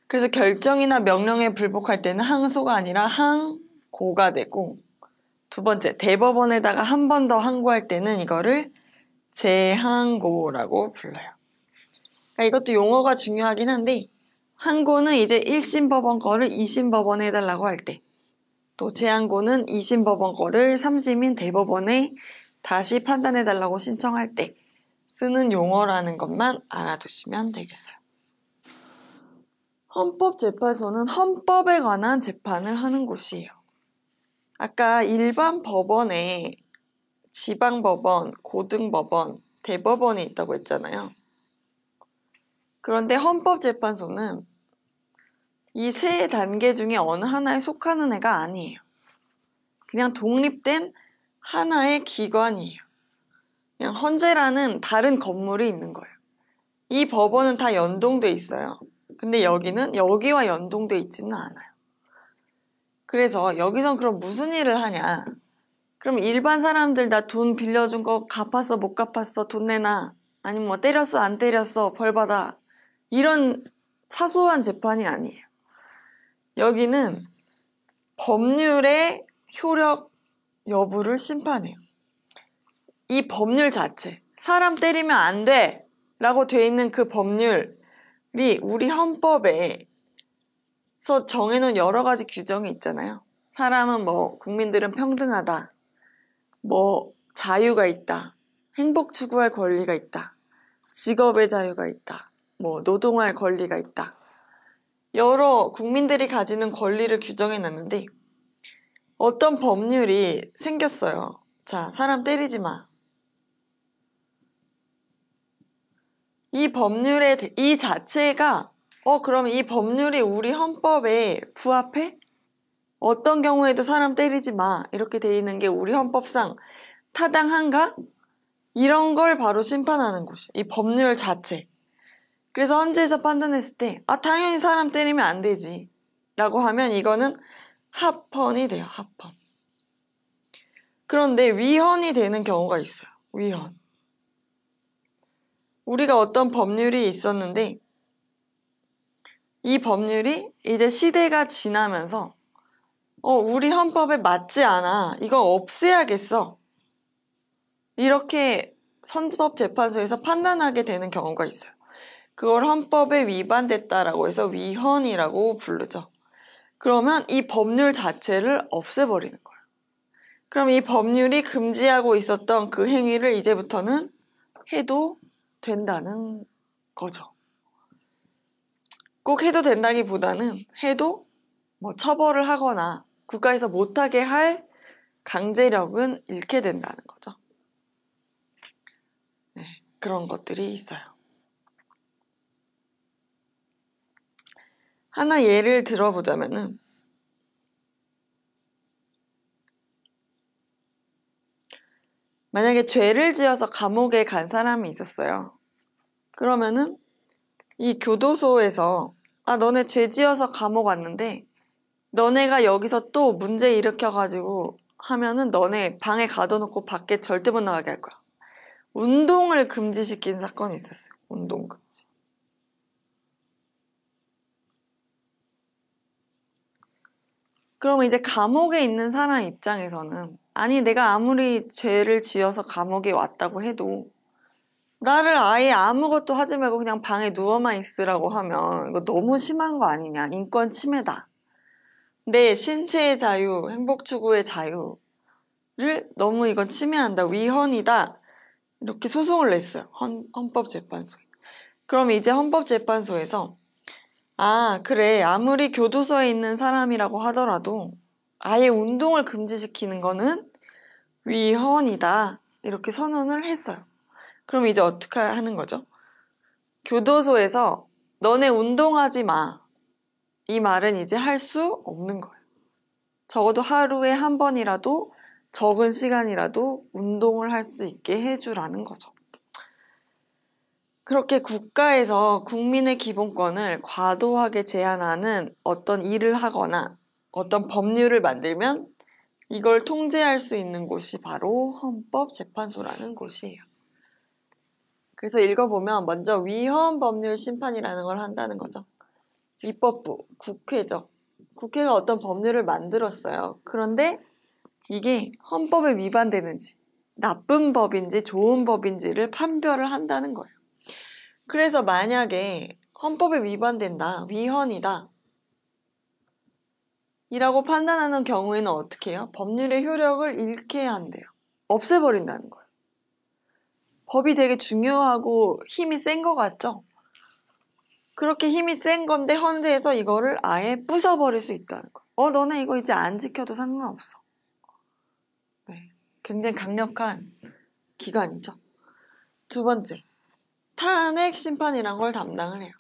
A: 그래서 결정이나 명령에 불복할 때는 항소가 아니라 항고가 되고, 두 번째, 대법원에다가 한 번 더 항고할 때는 이거를 재항고라고 불러요. 그러니까 이것도 용어가 중요하긴 한데, 항고는 이제 1심 법원 거를 2심 법원에 해달라고 할 때, 또 재항고는 2심 법원 거를 3심인 대법원에 다시 판단해달라고 신청할 때 쓰는 용어라는 것만 알아두시면 되겠어요. 헌법재판소는 헌법에 관한 재판을 하는 곳이에요. 아까 일반 법원에 지방법원, 고등법원, 대법원이 있다고 했잖아요. 그런데 헌법재판소는 이 세 단계 중에 어느 하나에 속하는 애가 아니에요. 그냥 독립된 하나의 기관이에요. 그냥 헌재라는 다른 건물이 있는 거예요. 이 법원은 다 연동돼 있어요. 근데 여기는 여기와 연동돼 있지는 않아요. 그래서 여기선 그럼 무슨 일을 하냐? 그럼 일반 사람들 나 돈 빌려준 거 갚았어, 못 갚았어, 돈 내놔. 아니면 뭐 때렸어, 안 때렸어, 벌 받아. 이런 사소한 재판이 아니에요. 여기는 법률의 효력 여부를 심판해요. 이 법률 자체, 사람 때리면 안 돼! 라고 돼 있는 그 법률이 우리 헌법에서 정해놓은 여러 가지 규정이 있잖아요. 사람은 뭐, 국민들은 평등하다. 뭐, 자유가 있다. 행복 추구할 권리가 있다. 직업의 자유가 있다. 뭐, 노동할 권리가 있다. 여러 국민들이 가지는 권리를 규정해 놨는데 어떤 법률이 생겼어요. 자, 사람 때리지 마. 이 법률의 이 자체가 그럼 이 법률이 우리 헌법에 부합해? 어떤 경우에도 사람 때리지 마. 이렇게 돼 있는 게 우리 헌법상 타당한가? 이런 걸 바로 심판하는 곳이에요. 이 법률 자체. 그래서 헌재에서 판단했을 때 당연히 사람 때리면 안 되지 라고 하면 이거는 합헌이 돼요. 합헌. 그런데 위헌이 되는 경우가 있어요. 위헌. 우리가 어떤 법률이 있었는데 이 법률이 이제 시대가 지나면서 우리 헌법에 맞지 않아. 이거 없애야겠어. 이렇게 헌법재판소에서 판단하게 되는 경우가 있어요. 그걸 헌법에 위반됐다라고 해서 위헌이라고 부르죠. 그러면 이 법률 자체를 없애버리는 거예요. 그럼 이 법률이 금지하고 있었던 그 행위를 이제부터는 해도 된다는 거죠. 꼭 해도 된다기보다는 해도 뭐 처벌을 하거나 국가에서 못하게 할 강제력은 잃게 된다는 거죠. 네, 그런 것들이 있어요. 하나 예를 들어보자면은 만약에 죄를 지어서 감옥에 간 사람이 있었어요. 그러면은 이 교도소에서 너네 죄 지어서 감옥 왔는데 너네가 여기서 또 문제 일으켜가지고 하면은 너네 방에 가둬놓고 밖에 절대 못 나가게 할 거야. 운동을 금지시킨 사건이 있었어요. 운동 금지. 그러면 이제 감옥에 있는 사람 입장에서는 아니 내가 아무리 죄를 지어서 감옥에 왔다고 해도 나를 아예 아무것도 하지 말고 그냥 방에 누워만 있으라고 하면 이거 너무 심한 거 아니냐. 인권 침해다. 내 신체의 자유, 행복 추구의 자유를 너무 이건 침해한다. 위헌이다. 이렇게 소송을 냈어요. 헌법재판소에. 그럼 이제 헌법재판소에서 그래. 아무리 교도소에 있는 사람이라고 하더라도 아예 운동을 금지시키는 거는 위헌이다. 이렇게 선언을 했어요. 그럼 이제 어떻게 하는 거죠? 교도소에서 너네 운동하지 마. 이 말은 이제 할 수 없는 거예요. 적어도 하루에 한 번이라도 적은 시간이라도 운동을 할 수 있게 해주라는 거죠. 그렇게 국가에서 국민의 기본권을 과도하게 제한하는 어떤 일을 하거나 어떤 법률을 만들면 이걸 통제할 수 있는 곳이 바로 헌법재판소라는 곳이에요. 그래서 읽어보면 먼저 위헌법률심판이라는 걸 한다는 거죠. 입법부, 국회죠. 국회가 어떤 법률을 만들었어요. 그런데 이게 헌법에 위반되는지 나쁜 법인지 좋은 법인지를 판별을 한다는 거예요. 그래서 만약에 헌법에 위반된다, 위헌이다 이라고 판단하는 경우에는 어떻게 해요? 법률의 효력을 잃게 한대요. 없애버린다는 거예요. 법이 되게 중요하고 힘이 센 것 같죠? 그렇게 힘이 센 건데 헌재에서 이거를 아예 부숴버릴 수 있다는 거예요. 너네 이거 이제 안 지켜도 상관없어. 네, 굉장히 강력한 기관이죠. 두 번째, 탄핵 심판이란 걸 담당을 해요.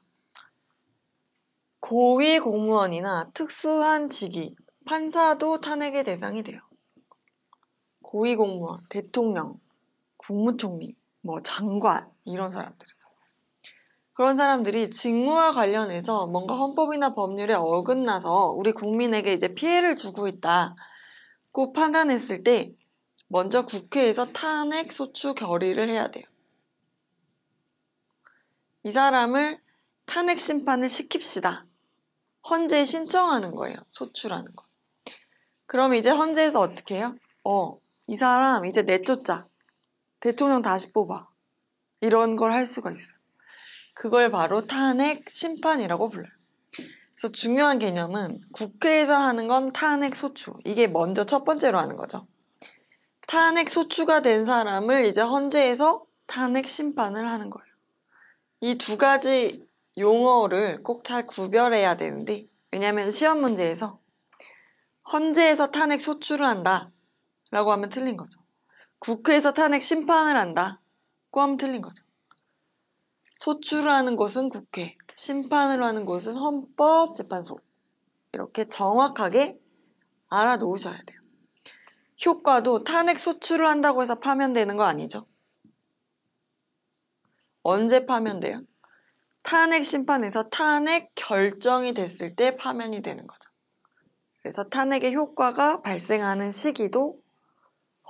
A: 고위 공무원이나 특수한 직위, 판사도 탄핵의 대상이 돼요. 고위 공무원, 대통령, 국무총리, 장관 이런 사람들이죠. 그런 사람들이 직무와 관련해서 뭔가 헌법이나 법률에 어긋나서 우리 국민에게 이제 피해를 주고 있다고 판단했을 때 먼저 국회에서 탄핵 소추 결의를 해야 돼요. 이 사람을 탄핵 심판을 시킵시다. 헌재에 신청하는 거예요. 소추라는 거. 그럼 이제 헌재에서 어떻게 해요? 이 사람 이제 내쫓자. 대통령 다시 뽑아. 이런 걸 할 수가 있어요. 그걸 바로 탄핵 심판이라고 불러요. 그래서 중요한 개념은 국회에서 하는 건 탄핵 소추. 이게 먼저 첫 번째로 하는 거죠. 탄핵 소추가 된 사람을 이제 헌재에서 탄핵 심판을 하는 거예요. 이 두 가지 용어를 꼭 잘 구별해야 되는데 왜냐하면 시험 문제에서 헌재에서 탄핵 소추를 한다 라고 하면 틀린 거죠. 국회에서 탄핵 심판을 한다고 하면 틀린 거죠. 소추를 하는 곳은 국회, 심판을 하는 곳은 헌법재판소. 이렇게 정확하게 알아놓으셔야 돼요. 효과도 탄핵 소추를 한다고 해서 파면되는 거 아니죠? 언제 파면돼요? 탄핵 심판에서 탄핵 결정이 됐을 때 파면이 되는 거죠. 그래서 탄핵의 효과가 발생하는 시기도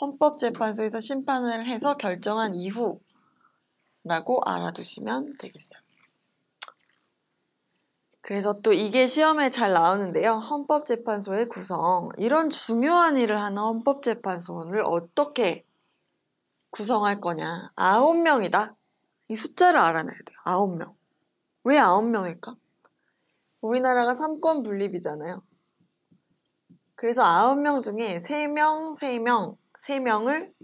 A: 헌법재판소에서 심판을 해서 결정한 이후라고 알아두시면 되겠어요. 그래서 또 이게 시험에 잘 나오는데요. 헌법재판소의 구성. 이런 중요한 일을 하는 헌법재판소를 어떻게 구성할 거냐. 9명이다. 이 숫자를 알아내야 돼요. 9명. 왜 9명일까? 우리나라가 3권 분립이잖아요. 그래서 9명 중에 3명, 3명, 3명을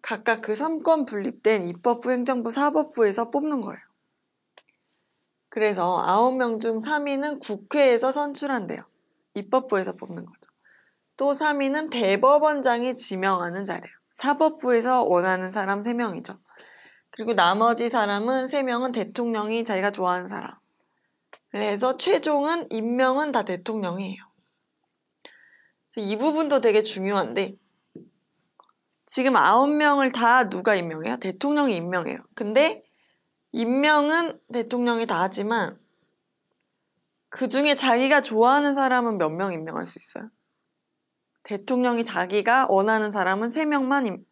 A: 각각 그 3권 분립된 입법부, 행정부, 사법부에서 뽑는 거예요. 그래서 9명 중 3위는 국회에서 선출한대요. 입법부에서 뽑는 거죠. 또 3위는 대법원장이 지명하는 자리예요. 사법부에서 원하는 사람 3명이죠. 그리고 나머지 사람은 3명은 대통령이 자기가 좋아하는 사람. 그래서 최종은 임명은 다 대통령이에요. 이 부분도 되게 중요한데 지금 9명을 다 누가 임명해요? 대통령이 임명해요. 근데 임명은 대통령이 다 하지만 그 중에 자기가 좋아하는 사람은 몇 명 임명할 수 있어요? 대통령이 자기가 원하는 사람은 3명만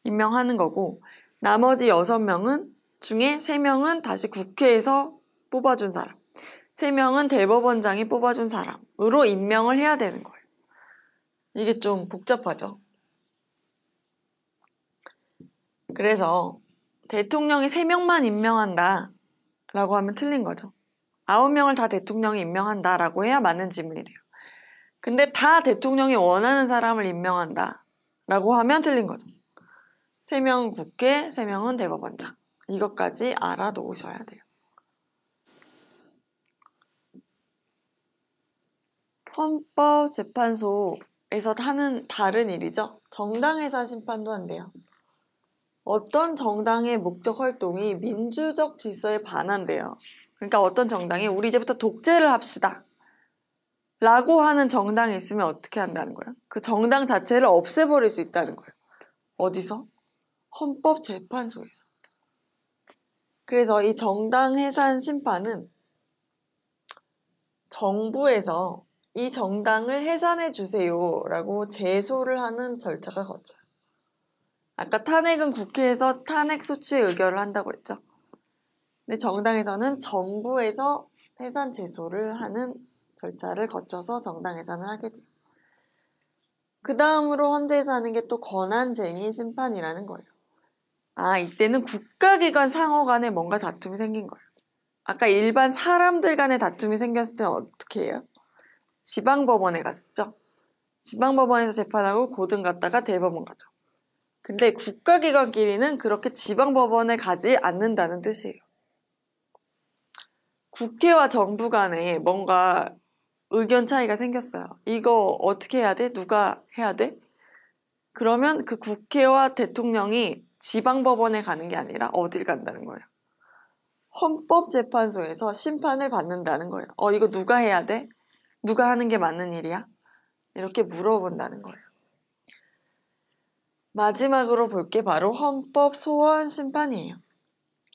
A: 임명하는 거고 나머지 6명은 중에 3명은 다시 국회에서 뽑아준 사람 3명은 대법원장이 뽑아준 사람으로 임명을 해야 되는 거예요. 이게 좀 복잡하죠? 그래서 대통령이 3명만 임명한다 라고 하면 틀린 거죠. 9명을 다 대통령이 임명한다 라고 해야 맞는 지문이래요. 근데 다 대통령이 원하는 사람을 임명한다 라고 하면 틀린 거죠. 3명은 국회, 3명은 대법원장. 이것까지 알아놓으셔야 돼요. 헌법재판소에서 하는 다른 일이죠. 정당해산 심판도 한대요. 어떤 정당의 목적 활동이 민주적 질서에 반한대요. 그러니까 어떤 정당이 우리 이제부터 독재를 합시다 라고 하는 정당이 있으면 어떻게 한다는 거예요? 그 정당 자체를 없애버릴 수 있다는 거예요. 어디서? 헌법재판소에서. 그래서 이 정당 해산 심판은 정부에서 이 정당을 해산해 주세요 라고 제소를 하는 절차가 거쳐요. 아까 탄핵은 국회에서 탄핵 소추의 의결을 한다고 했죠. 근데 정당에서는 정부에서 해산 제소를 하는 절차를 거쳐서 정당 해산을 하게 돼요. 그 다음으로 헌재에서 하는 게 또 권한쟁의 심판이라는 거예요. 이때는 국가기관 상호 간에 뭔가 다툼이 생긴 거예요. 아까 일반 사람들 간의 다툼이 생겼을 때는 어떻게 해요? 지방법원에 갔었죠. 지방법원에서 재판하고 고등 갔다가 대법원 가죠. 근데 국가기관끼리는 그렇게 지방법원에 가지 않는다는 뜻이에요. 국회와 정부 간에 뭔가 의견 차이가 생겼어요. 이거 어떻게 해야 돼? 누가 해야 돼? 그러면 그 국회와 대통령이 지방법원에 가는 게 아니라 어딜 간다는 거예요? 헌법재판소에서 심판을 받는다는 거예요. 이거 누가 해야 돼? 누가 하는 게 맞는 일이야? 이렇게 물어본다는 거예요. 마지막으로 볼 게 바로 헌법 소원 심판이에요.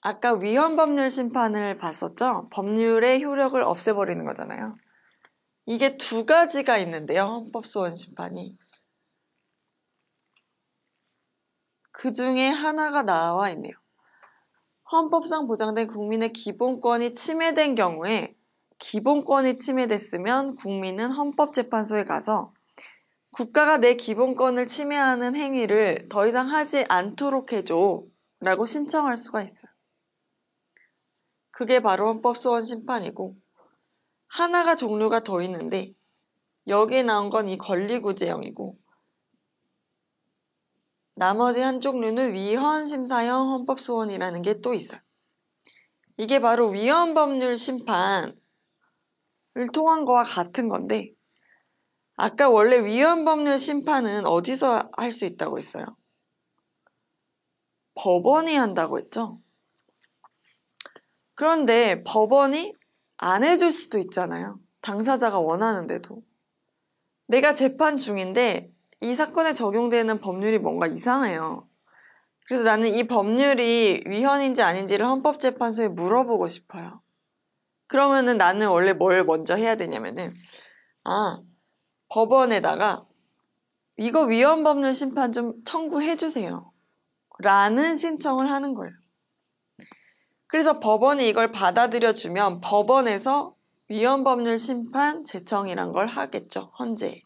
A: 아까 위헌법률 심판을 봤었죠? 법률의 효력을 없애버리는 거잖아요. 이게 2가지가 있는데요. 헌법 소원 심판이. 그 중에 하나가 나와 있네요. 헌법상 보장된 국민의 기본권이 침해된 경우에 기본권이 침해됐으면 국민은 헌법재판소에 가서 국가가 내 기본권을 침해하는 행위를 더 이상 하지 않도록 해줘 라고 신청할 수가 있어요. 그게 바로 헌법소원 심판이고 하나가 종류가 더 있는데 여기에 나온 건 이 권리구제형이고 나머지 한 종류는 위헌심사형 헌법소원이라는 게 또 있어요. 이게 바로 위헌법률 심판을 통한 거와 같은 건데 아까 원래 위헌법률 심판은 어디서 할 수 있다고 했어요? 법원이 한다고 했죠? 그런데 법원이 안 해줄 수도 있잖아요. 당사자가 원하는데도. 내가 재판 중인데 이 사건에 적용되는 법률이 뭔가 이상해요. 그래서 나는 이 법률이 위헌인지 아닌지를 헌법재판소에 물어보고 싶어요. 그러면은 나는 원래 뭘 먼저 해야 되냐면은 법원에다가 이거 위헌법률 심판 좀 청구해주세요 라는 신청을 하는 거예요. 그래서 법원이 이걸 받아들여주면 법원에서 위헌법률 심판 제청이란 걸 하겠죠. 헌재.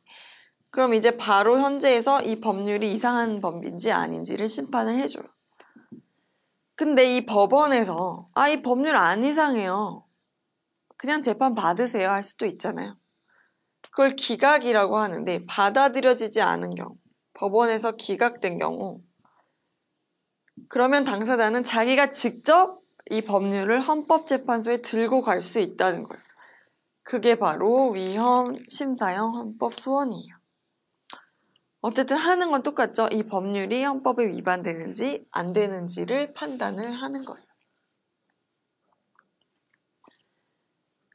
A: 그럼 이제 바로 헌재에서 이 법률이 이상한 법인지 아닌지를 심판을 해줘요. 근데 이 법원에서 이 법률 안 이상해요. 그냥 재판 받으세요 할 수도 있잖아요. 그걸 기각이라고 하는데 받아들여지지 않은 경우, 법원에서 기각된 경우, 그러면 당사자는 자기가 직접 이 법률을 헌법재판소에 들고 갈 수 있다는 거예요. 그게 바로 위헌 심사형 헌법 소원이에요. 어쨌든 하는 건 똑같죠. 이 법률이 헌법에 위반되는지 안 되는지를 판단을 하는 거예요.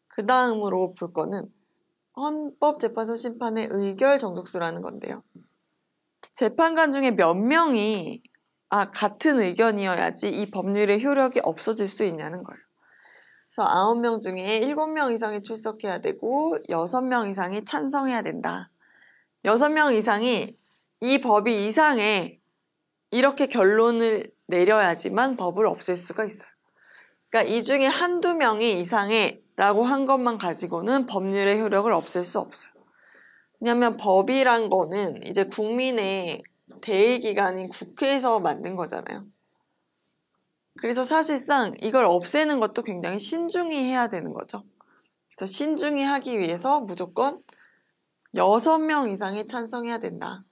A: 그 다음으로 볼 거는 헌법재판소 심판의 의결 정족수라는 건데요. 재판관 중에 몇 명이 같은 의견이어야지 이 법률의 효력이 없어질 수 있냐는 거예요. 그래서 9명 중에 7명 이상이 출석해야 되고 6명 이상이 찬성해야 된다. 6명 이상이 이 법이 이상해 이렇게 결론을 내려야지만 법을 없앨 수가 있어요. 그러니까 이 중에 한두 명이 이상해 라고 한 것만 가지고는 법률의 효력을 없앨 수 없어요. 왜냐하면 법이란 거는 이제 국민의 대의기관인 국회에서 만든 거잖아요. 그래서 사실상 이걸 없애는 것도 굉장히 신중히 해야 되는 거죠. 그래서 신중히 하기 위해서 무조건 6명 이상이 찬성해야 된다.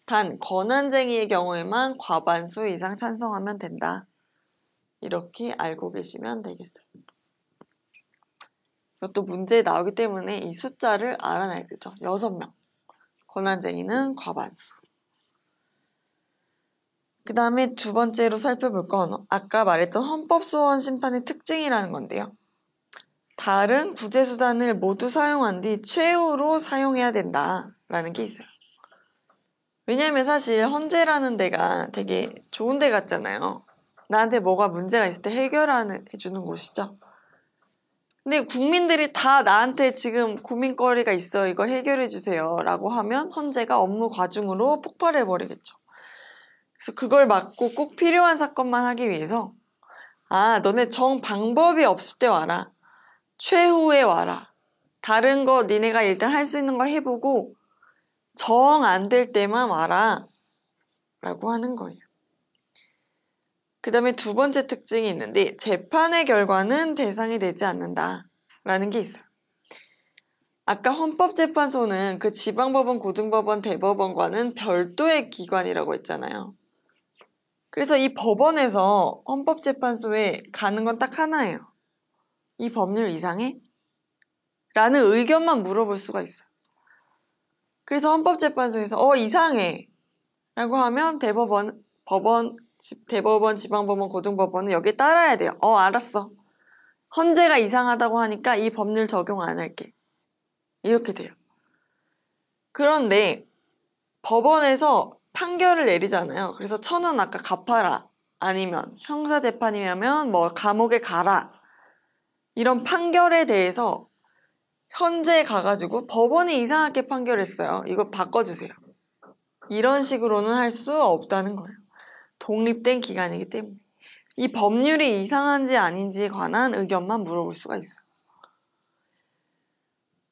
A: 단 권한쟁의의 경우에만 과반수 이상 찬성하면 된다. 이렇게 알고 계시면 되겠어요. 이것도 문제에 나오기 때문에 이 숫자를 알아놔야 되죠. 6명. 권한쟁의는 과반수. 그 다음에 두 번째로 살펴볼 건 아까 말했던 헌법소원 심판의 특징이라는 건데요. 다른 구제수단을 모두 사용한 뒤 최후로 사용해야 된다라는 게 있어요. 왜냐면 사실 헌재라는 데가 되게 좋은 데 같잖아요. 나한테 뭐가 문제가 있을 때 해결해주는 곳이죠. 근데 국민들이 다 나한테 지금 고민거리가 있어 이거 해결해주세요 라고 하면 헌재가 업무 과중으로 폭발해버리겠죠. 그래서 그걸 막고 꼭 필요한 사건만 하기 위해서 너네 정 방법이 없을 때 와라. 최후에 와라. 다른 거 니네가 일단 할 수 있는 거 해보고 정 안 될 때만 와라 라고 하는 거예요. 그 다음에 두 번째 특징이 있는데 재판의 결과는 대상이 되지 않는다 라는 게 있어요. 아까 헌법재판소는 그 지방법원, 고등법원, 대법원과는 별도의 기관이라고 했잖아요. 그래서 이 법원에서 헌법재판소에 가는 건 딱 하나예요. 이 법률 이상해? 라는 의견만 물어볼 수가 있어요. 그래서 헌법재판소에서 이상해 라고 하면 대법원, 지방법원, 고등법원은 여기에 따라야 돼요. 알았어. 헌재가 이상하다고 하니까 이 법률 적용 안 할게. 이렇게 돼요. 그런데 법원에서 판결을 내리잖아요. 그래서 1,000원 아까 갚아라. 아니면 형사재판이라면 감옥에 가라. 이런 판결에 대해서 현재에 가가지고 법원이 이상하게 판결했어요. 이거 바꿔주세요. 이런 식으로는 할 수 없다는 거예요. 독립된 기관이기 때문에. 이 법률이 이상한지 아닌지에 관한 의견만 물어볼 수가 있어요.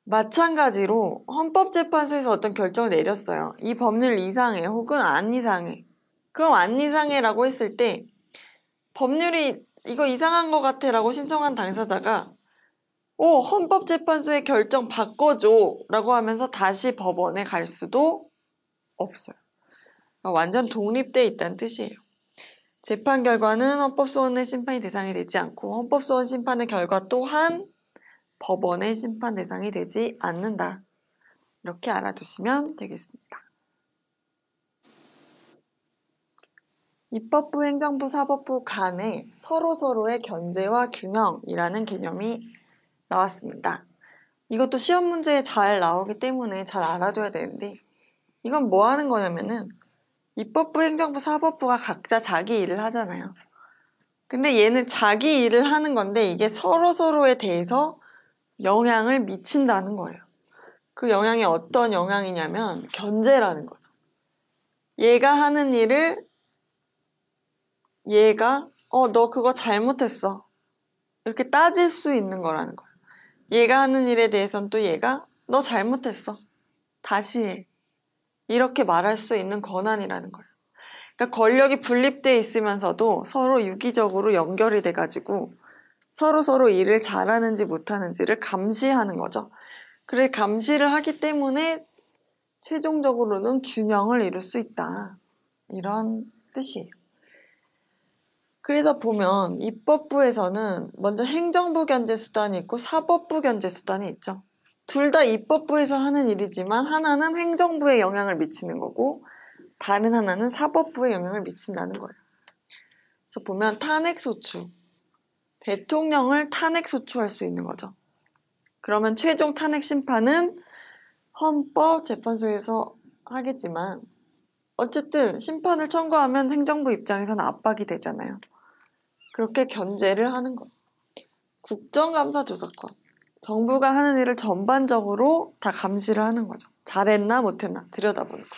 A: 마찬가지로 헌법재판소에서 어떤 결정을 내렸어요. 이 법률 이상해 혹은 안 이상해. 그럼 안 이상해 라고 했을 때 법률이 이거 이상한 것 같아 라고 신청한 당사자가 헌법재판소의 결정 바꿔줘 라고 하면서 다시 법원에 갈 수도 없어요. 완전 독립돼 있다는 뜻이에요. 재판 결과는 헌법소원의 심판이 대상이 되지 않고 헌법소원 심판의 결과 또한 법원의 심판 대상이 되지 않는다. 이렇게 알아두시면 되겠습니다. 입법부, 행정부, 사법부 간에 서로서로의 견제와 균형이라는 개념이 나왔습니다. 이것도 시험 문제에 잘 나오기 때문에 잘 알아둬야 되는데 이건 뭐 하는 거냐면은 입법부, 행정부, 사법부가 각자 자기 일을 하잖아요. 근데 얘는 자기 일을 하는 건데 이게 서로서로에 대해서 영향을 미친다는 거예요. 그 영향이 어떤 영향이냐면 견제라는 거죠. 얘가 하는 일을 얘가 너 그거 잘못했어. 이렇게 따질 수 있는 거라는 거예요. 얘가 하는 일에 대해서는 또 얘가 너 잘못했어. 다시 해. 이렇게 말할 수 있는 권한이라는 거예요. 그러니까 권력이 분립돼 있으면서도 서로 유기적으로 연결이 돼가지고 서로 일을 잘하는지 못하는지를 감시하는 거죠. 그래 감시를 하기 때문에 최종적으로는 균형을 이룰 수 있다. 이런 뜻이에요. 그래서 보면 입법부에서는 먼저 행정부 견제수단이 있고 사법부 견제수단이 있죠. 둘 다 입법부에서 하는 일이지만 하나는 행정부에 영향을 미치는 거고 다른 하나는 사법부에 영향을 미친다는 거예요. 그래서 보면 탄핵소추, 대통령을 탄핵소추할 수 있는 거죠. 그러면 최종 탄핵 심판은 헌법재판소에서 하겠지만 어쨌든 심판을 청구하면 행정부 입장에서는 압박이 되잖아요. 그렇게 견제를 하는 거예요. 국정감사 조사권. 정부가 하는 일을 전반적으로 다 감시를 하는 거죠. 잘했나 못했나 들여다보는 거.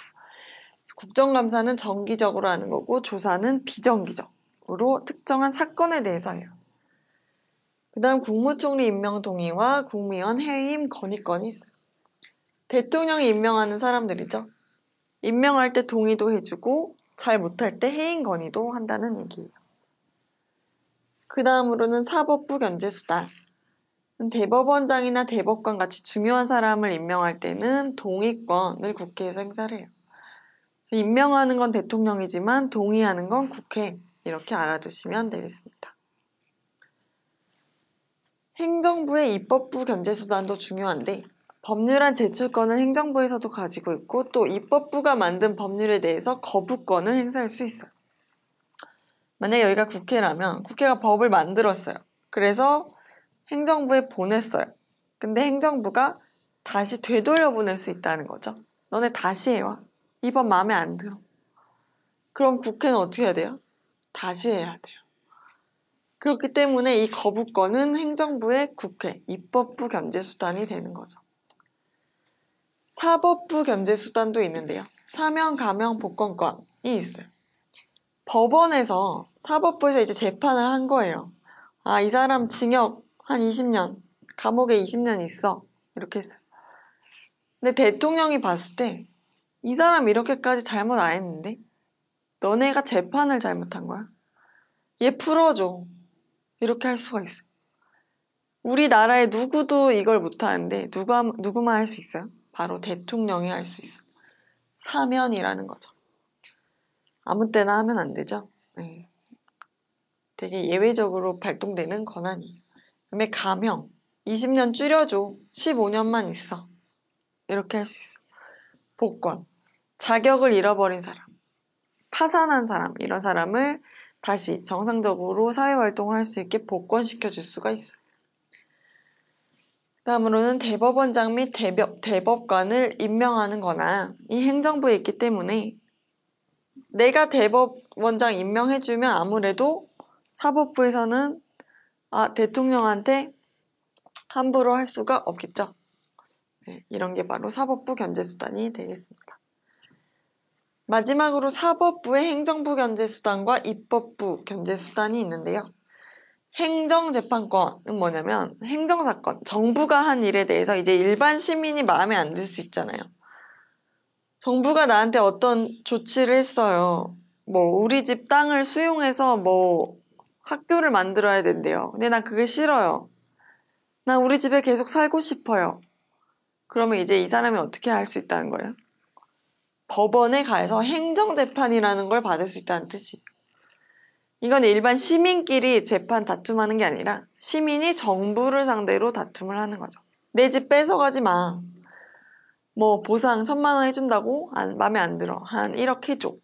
A: 국정감사는 정기적으로 하는 거고 조사는 비정기적으로 특정한 사건에 대해서 해요. 그 다음 국무총리 임명 동의와 국무위원 해임 건의권이 있어요. 대통령이 임명하는 사람들이죠. 임명할 때 동의도 해주고 잘 못할 때 해임 건의도 한다는 얘기예요. 그 다음으로는 사법부 견제수단. 대법원장이나 대법관 같이 중요한 사람을 임명할 때는 동의권을 국회에서 행사를 해요. 임명하는 건 대통령이지만 동의하는 건 국회. 이렇게 알아두시면 되겠습니다. 행정부의 입법부 견제수단도 중요한데 법률안 제출권을 행정부에서도 가지고 있고 또 입법부가 만든 법률에 대해서 거부권을 행사할 수 있어요. 만약에 여기가 국회라면 국회가 법을 만들었어요. 그래서 행정부에 보냈어요. 근데 행정부가 다시 되돌려 보낼 수 있다는 거죠. 너네 다시 해와. 이 법 마음에 안 들어. 그럼 국회는 어떻게 해야 돼요? 다시 해야 돼요. 그렇기 때문에 이 거부권은 행정부의 국회, 입법부 견제수단이 되는 거죠. 사법부 견제수단도 있는데요. 사면, 감형, 복권권이 있어요. 법원에서 사법부에서 이제 재판을 한 거예요. 아, 이 사람 징역 한 20년, 감옥에 20년 있어. 이렇게 했어요. 근데 대통령이 봤을 때 이 사람 이렇게까지 잘못 안 했는데 너네가 재판을 잘못한 거야. 얘 풀어줘. 이렇게 할 수가 있어요. 우리나라에 누구도 이걸 못하는데 누구만 할 수 있어요? 바로 대통령이 할 수 있어요. 사면이라는 거죠. 아무 때나 하면 안 되죠. 네. 되게 예외적으로 발동되는 권한이에요. 그다음에 감형. 20년 줄여줘. 15년만 있어. 이렇게 할 수 있어요. 복권. 자격을 잃어버린 사람. 파산한 사람. 이런 사람을 다시 정상적으로 사회활동을 할 수 있게 복권시켜줄 수가 있어요. 다음으로는 대법원장 및 대법관을 임명하는 거나 이 행정부에 있기 때문에 내가 대법원장 임명해주면 아무래도 사법부에서는 대통령한테 함부로 할 수가 없겠죠. 네, 이런 게 바로 사법부 견제수단이 되겠습니다. 마지막으로 사법부의 행정부 견제수단과 입법부 견제수단이 있는데요. 행정재판권은 뭐냐면 행정사건, 정부가 한 일에 대해서 이제 일반 시민이 마음에 안 들 수 있잖아요. 정부가 나한테 어떤 조치를 했어요. 뭐 우리 집 땅을 수용해서 뭐 학교를 만들어야 된대요. 근데 난 그게 싫어요. 난 우리 집에 계속 살고 싶어요. 그러면 이제 이 사람이 어떻게 할 수 있다는 거예요? 법원에 가서 행정재판이라는 걸 받을 수 있다는 뜻이에요. 이건 일반 시민끼리 재판 다툼하는 게 아니라 시민이 정부를 상대로 다툼을 하는 거죠. 내 집 뺏어가지 마. 뭐 보상 1,000만 원 해준다고? 마음에 안 들어. 한 1억 해줘.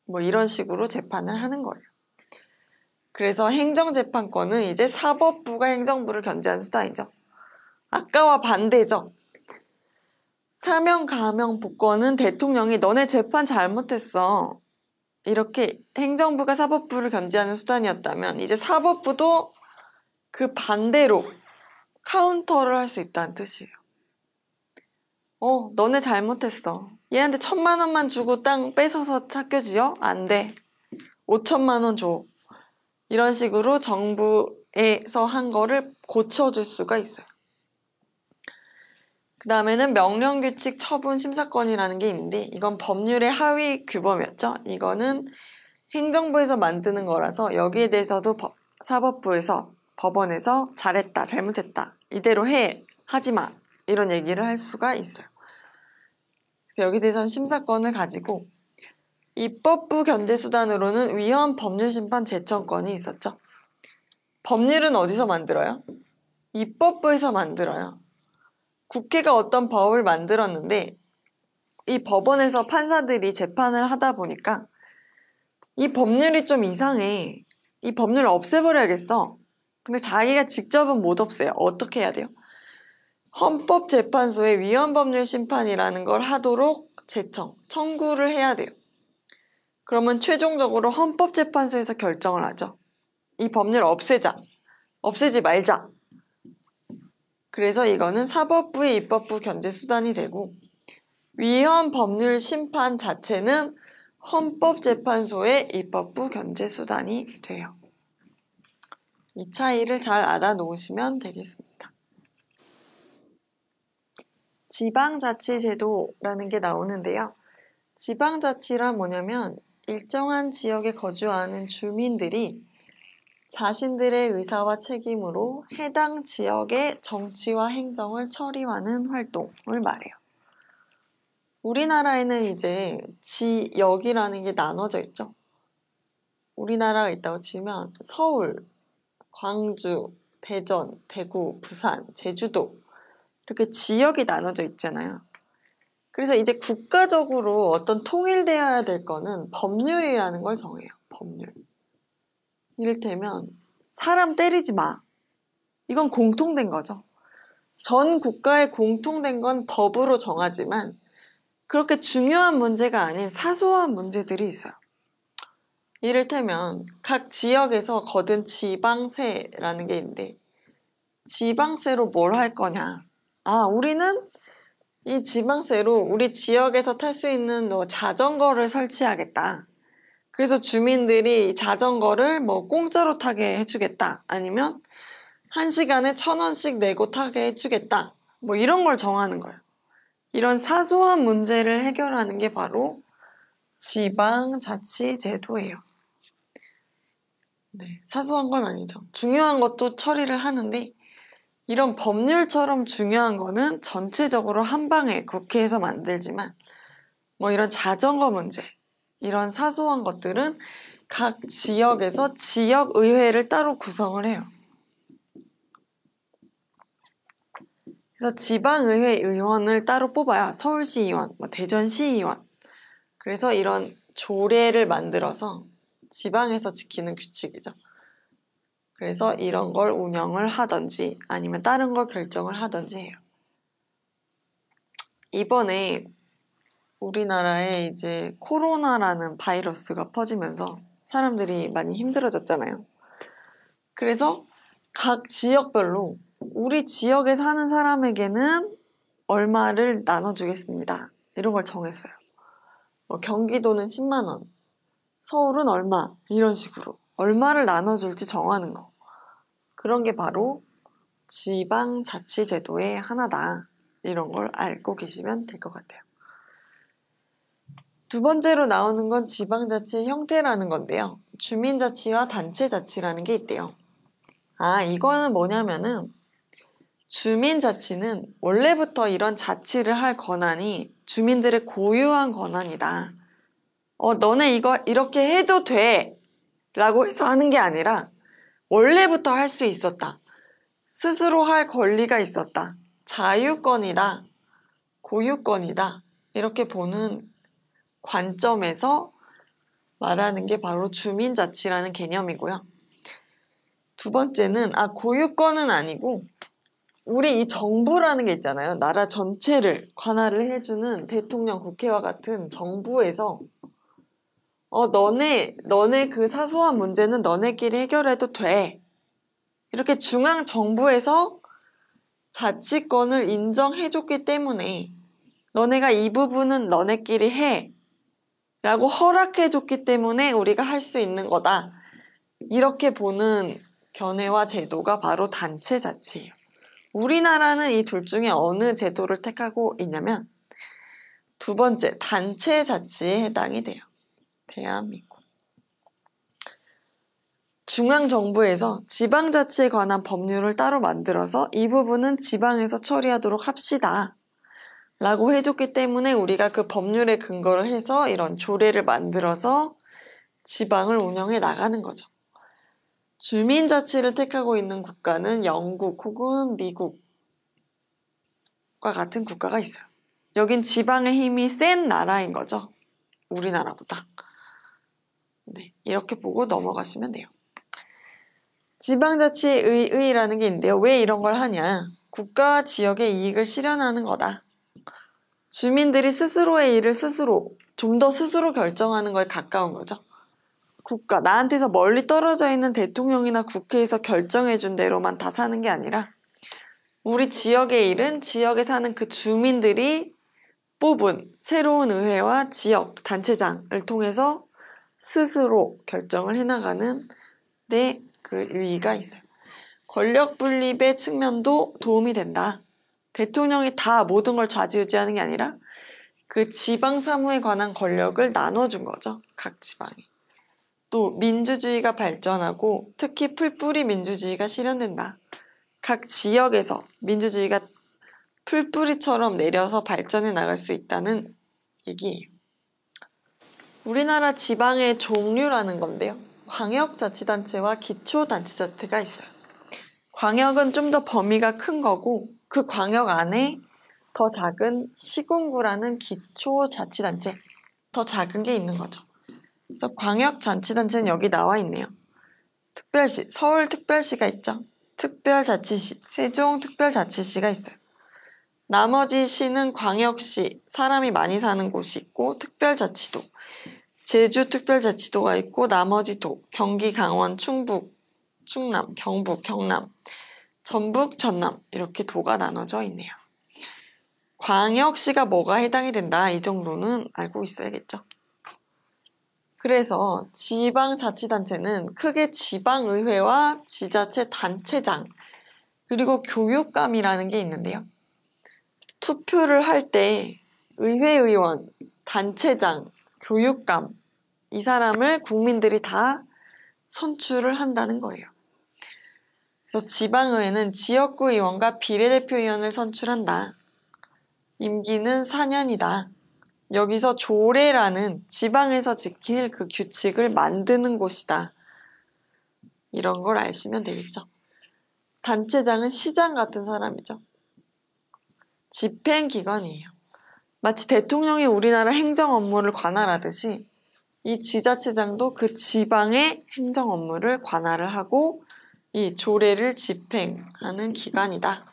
A: 뭐 이런 식으로 재판을 하는 거예요. 그래서 행정재판권은 이제 사법부가 행정부를 견제하는 수단이죠. 아까와 반대죠. 사면, 감형, 복권은 대통령이 너네 재판 잘못했어. 이렇게 행정부가 사법부를 견제하는 수단이었다면 이제 사법부도 그 반대로 카운터를 할 수 있다는 뜻이에요. 너네 잘못했어. 얘한테 1,000만 원만 주고 땅 뺏어서 학교 지어? 안 돼. 5천만 원 줘. 이런 식으로 정부의 법에서 한 거를 고쳐줄 수가 있어요. 그 다음에는 명령규칙 처분 심사권이라는 게 있는데 이건 법률의 하위 규범이었죠. 이거는 행정부에서 만드는 거라서 여기에 대해서도 사법부에서 법원에서 잘했다, 잘못했다, 이대로 해, 하지 마 이런 얘기를 할 수가 있어요. 그래서 여기에 대해서는 심사권을 가지고 입법부 견제수단으로는 위헌 법률심판 제청권이 있었죠. 법률은 어디서 만들어요? 입법부에서 만들어요. 국회가 어떤 법을 만들었는데 이 법원에서 판사들이 재판을 하다 보니까 이 법률이 좀 이상해. 이 법률을 없애버려야겠어. 근데 자기가 직접은 못 없애요. 어떻게 해야 돼요? 헌법재판소에 위헌법률 심판이라는 걸 하도록 청구를 해야 돼요. 그러면 최종적으로 헌법재판소에서 결정을 하죠. 이 법률을 없애자. 없애지 말자. 그래서 이거는 사법부의 입법부 견제수단이 되고 위헌 법률 심판 자체는 헌법재판소의 입법부 견제수단이 돼요. 이 차이를 잘 알아놓으시면 되겠습니다. 지방자치제도라는 게 나오는데요. 지방자치란 뭐냐면 일정한 지역에 거주하는 주민들이 자신들의 의사와 책임으로 해당 지역의 정치와 행정을 처리하는 활동을 말해요. 우리나라에는 이제 지역이라는 게 나눠져 있죠. 우리나라가 있다고 치면 서울, 광주, 대전, 대구, 부산, 제주도 이렇게 지역이 나눠져 있잖아요. 그래서 이제 국가적으로 어떤 통일되어야 될 거는 법률이라는 걸 정해요. 법률. 이를테면 사람 때리지 마. 이건 공통된 거죠. 전 국가에 공통된 건 법으로 정하지만 그렇게 중요한 문제가 아닌 사소한 문제들이 있어요. 이를테면 각 지역에서 거둔 지방세라는 게 있는데 지방세로 뭘 할 거냐. 우리는 이 지방세로 우리 지역에서 탈 수 있는 자전거를 설치하겠다. 그래서 주민들이 자전거를 공짜로 타게 해주겠다. 아니면 1시간에 1,000원씩 내고 타게 해주겠다. 이런 걸 정하는 거예요. 이런 사소한 문제를 해결하는 게 바로 지방자치제도예요. 네, 사소한 건 아니죠. 중요한 것도 처리를 하는데 이런 법률처럼 중요한 거는 전체적으로 한 방에 국회에서 만들지만 이런 자전거 문제, 이런 사소한 것들은 각 지역에서 지역의회를 따로 구성을 해요. 그래서 지방의회 의원을 따로 뽑아요. 서울시의원, 대전시의원. 그래서 이런 조례를 만들어서 지방에서 지키는 규칙이죠. 그래서 이런 걸 운영을 하든지 아니면 다른 걸 결정을 하든지 해요. 이번에 우리나라에 이제 코로나라는 바이러스가 퍼지면서 사람들이 많이 힘들어졌잖아요. 그래서 각 지역별로 우리 지역에 사는 사람에게는 얼마를 나눠주겠습니다. 이런 걸 정했어요. 경기도는 10만 원, 서울은 얼마 이런 식으로 얼마를 나눠줄지 정하는 거. 그런 게 바로 지방자치제도의 하나다. 이런 걸 알고 계시면 될 것 같아요. 두 번째로 나오는 건 지방자치 형태라는 건데요. 주민자치와 단체자치라는 게 있대요. 이거는 뭐냐면은 주민자치는 원래부터 이런 자치를 할 권한이 주민들의 고유한 권한이다. 너네 이거 이렇게 해도 돼 라고 해서 하는 게 아니라 원래부터 할 수 있었다. 스스로 할 권리가 있었다. 자유권이다. 고유권이다. 이렇게 보는 관점에서 말하는 게 바로 주민자치라는 개념이고요. 두 번째는 고유권은 아니고 우리 이 정부라는 게 있잖아요. 나라 전체를 관할을 해주는 대통령, 국회와 같은 정부에서 너네 그 사소한 문제는 너네끼리 해결해도 돼. 이렇게 중앙 정부에서 자치권을 인정해줬기 때문에 너네가 이 부분은 너네끼리 해. 라고 허락해줬기 때문에 우리가 할 수 있는 거다. 이렇게 보는 견해와 제도가 바로 단체 자치예요. 우리나라는 이 둘 중에 어느 제도를 택하고 있냐면 두 번째, 단체 자치에 해당이 돼요. 대한민국. 중앙정부에서 지방자치에 관한 법률을 따로 만들어서 이 부분은 지방에서 처리하도록 합시다. 라고 해줬기 때문에 우리가 그 법률에 근거를 해서 이런 조례를 만들어서 지방을 운영해 나가는 거죠. 주민자치를 택하고 있는 국가는 영국 혹은 미국과 같은 국가가 있어요. 여긴 지방의 힘이 센 나라인 거죠. 우리나라보다. 네, 이렇게 보고 넘어가시면 돼요. 지방자치의회라는 게 있는데요. 왜 이런 걸 하냐? 국가와 지역의 이익을 실현하는 거다. 주민들이 스스로의 일을 좀 더 스스로 결정하는 거에 가까운 거죠. 국가, 나한테서 멀리 떨어져 있는 대통령이나 국회에서 결정해준 대로만 다 사는 게 아니라 우리 지역의 일은 지역에 사는 그 주민들이 뽑은 새로운 의회와 지역 단체장을 통해서 스스로 결정을 해나가는 그 의의가 있어요. 권력 분립의 측면도 도움이 된다. 대통령이 다 모든 걸 좌지우지하는 게 아니라 그 지방 사무에 관한 권력을 나눠준 거죠. 각 지방에. 또 민주주의가 발전하고 특히 풀뿌리 민주주의가 실현된다. 각 지역에서 민주주의가 풀뿌리처럼 내려서 발전해 나갈 수 있다는 얘기예요. 우리나라 지방의 종류라는 건데요. 광역자치단체와 기초단체자치가 있어요. 광역은 좀 더 범위가 큰 거고 그 광역 안에 더 작은 시군구라는 기초자치단체, 더 작은 게 있는 거죠. 그래서 광역자치단체는 여기 나와 있네요. 특별시, 서울특별시가 있죠. 특별자치시, 세종특별자치시가 있어요. 나머지 시는 광역시, 사람이 많이 사는 곳이 있고 특별자치도, 제주특별자치도가 있고 나머지 도, 경기, 강원, 충북, 충남, 경북, 경남, 전북, 전남 이렇게 도가 나눠져 있네요. 광역시가 뭐가 해당이 된다 이 정도는 알고 있어야겠죠. 그래서 지방자치단체는 크게 지방의회와 지자체 단체장 그리고 교육감이라는 게 있는데요. 투표를 할 때 의회의원, 단체장, 교육감 이 사람을 국민들이 다 선출을 한다는 거예요. 그래서 지방의회는 지역구 의원과 비례대표 의원을 선출한다. 임기는 4년이다. 여기서 조례라는 지방에서 지킬 그 규칙을 만드는 곳이다. 이런 걸 아시면 되겠죠. 단체장은 시장 같은 사람이죠. 집행기관이에요. 마치 대통령이 우리나라 행정 업무를 관할하듯이 이 지자체장도 그 지방의 행정 업무를 관할을 하고 이 조례를 집행하는 기관이다.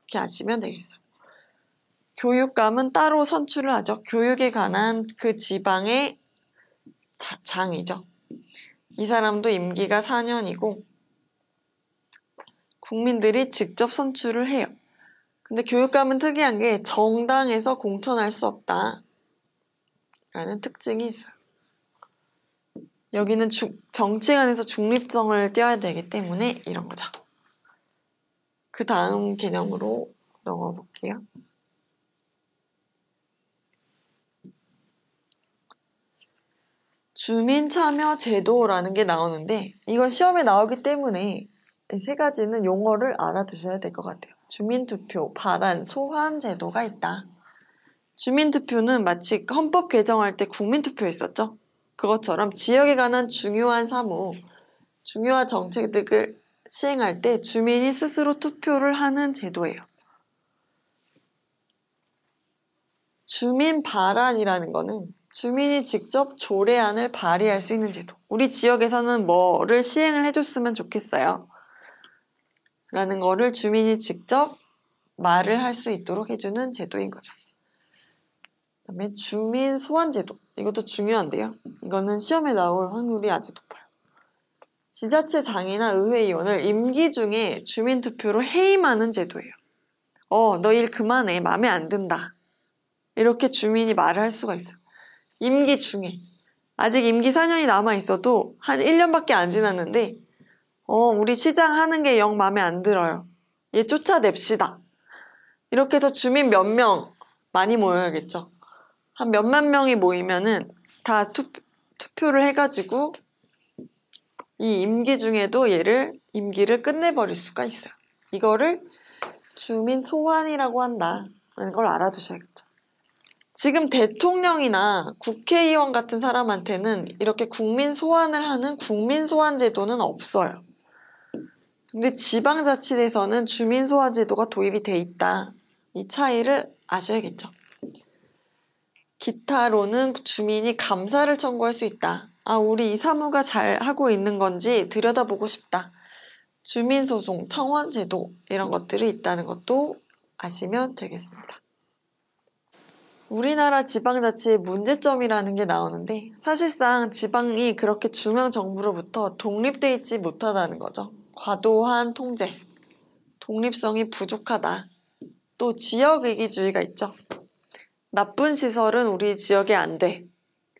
A: 이렇게 아시면 되겠어요. 교육감은 따로 선출을 하죠. 교육에 관한 그 지방의 장이죠. 이 사람도 임기가 4년이고 국민들이 직접 선출을 해요. 근데 교육감은 특이한 게 정당에서 공천할 수 없다. 라는 특징이 있어요. 여기는 정치관에서 중립성을 띄어야 되기 때문에 이런 거죠. 그 다음 개념으로 넘어가 볼게요. 주민참여제도라는 게 나오는데 이건 시험에 나오기 때문에 이 세 가지는 용어를 알아두셔야 될 것 같아요. 주민투표, 발안, 소환 제도가 있다. 주민투표는 마치 헌법 개정할 때 국민투표 했었죠. 그것처럼 지역에 관한 중요한 사무, 중요한 정책들을 시행할 때 주민이 스스로 투표를 하는 제도예요. 주민 발안이라는 거는 주민이 직접 조례안을 발의할 수 있는 제도. 우리 지역에서는 뭐를 시행을 해줬으면 좋겠어요. 라는 거를 주민이 직접 말을 할 수 있도록 해주는 제도인 거죠. 그다음에 주민 소환 제도. 이것도 중요한데요. 이거는 시험에 나올 확률이 아주 높아요. 지자체장이나 의회의원을 임기 중에 주민투표로 해임하는 제도예요. 너 일 그만해. 마음에 안 든다. 이렇게 주민이 말을 할 수가 있어요. 임기 중에. 아직 임기 4년이 남아 있어도 한 1년밖에 안 지났는데 우리 시장 하는 게 영 마음에 안 들어요. 얘 쫓아냅시다. 이렇게 해서 주민 몇 명 많이 모여야겠죠. 한 몇만 명이 모이면은 다 투표를 해가지고 이 임기 중에도 얘를 임기를 끝내버릴 수가 있어요. 이거를 주민 소환이라고 한다는 걸 알아두셔야겠죠. 지금 대통령이나 국회의원 같은 사람한테는 이렇게 국민 소환을 하는 국민 소환 제도는 없어요. 근데 지방자치에서는 주민 소환 제도가 도입이 돼 있다. 이 차이를 아셔야겠죠. 기타로는 주민이 감사를 청구할 수 있다. 우리 이 사무가 잘 하고 있는 건지 들여다보고 싶다. 주민소송, 청원제도 이런 것들이 있다는 것도 아시면 되겠습니다. 우리나라 지방자치의 문제점이라는 게 나오는데 사실상 지방이 그렇게 중앙정부로부터 독립돼 있지 못하다는 거죠. 과도한 통제, 독립성이 부족하다. 또 지역이기주의가 있죠. 나쁜 시설은 우리 지역에 안 돼.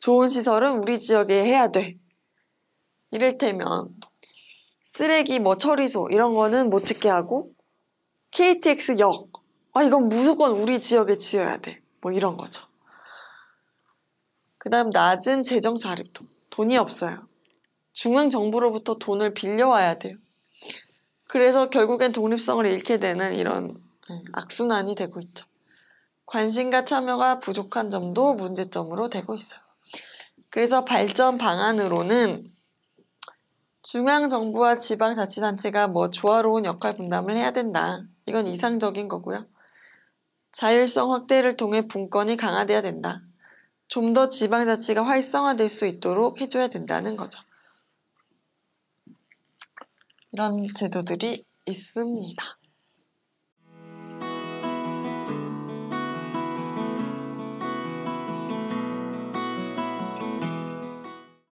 A: 좋은 시설은 우리 지역에 해야 돼. 이를테면 쓰레기 처리소 이런 거는 못 짓게 하고 KTX역 이건 무조건 우리 지역에 지어야 돼. 이런 거죠. 그 다음 낮은 재정 자립도. 돈이 없어요. 중앙정부로부터 돈을 빌려와야 돼요. 그래서 결국엔 독립성을 잃게 되는 이런 악순환이 되고 있죠. 관심과 참여가 부족한 점도 문제점으로 되고 있어요. 그래서 발전 방안으로는 중앙정부와 지방자치단체가 조화로운 역할 분담을 해야 된다. 이건 이상적인 거고요. 자율성 확대를 통해 분권이 강화돼야 된다. 좀 더 지방자치가 활성화될 수 있도록 해줘야 된다는 거죠. 이런 제도들이 있습니다.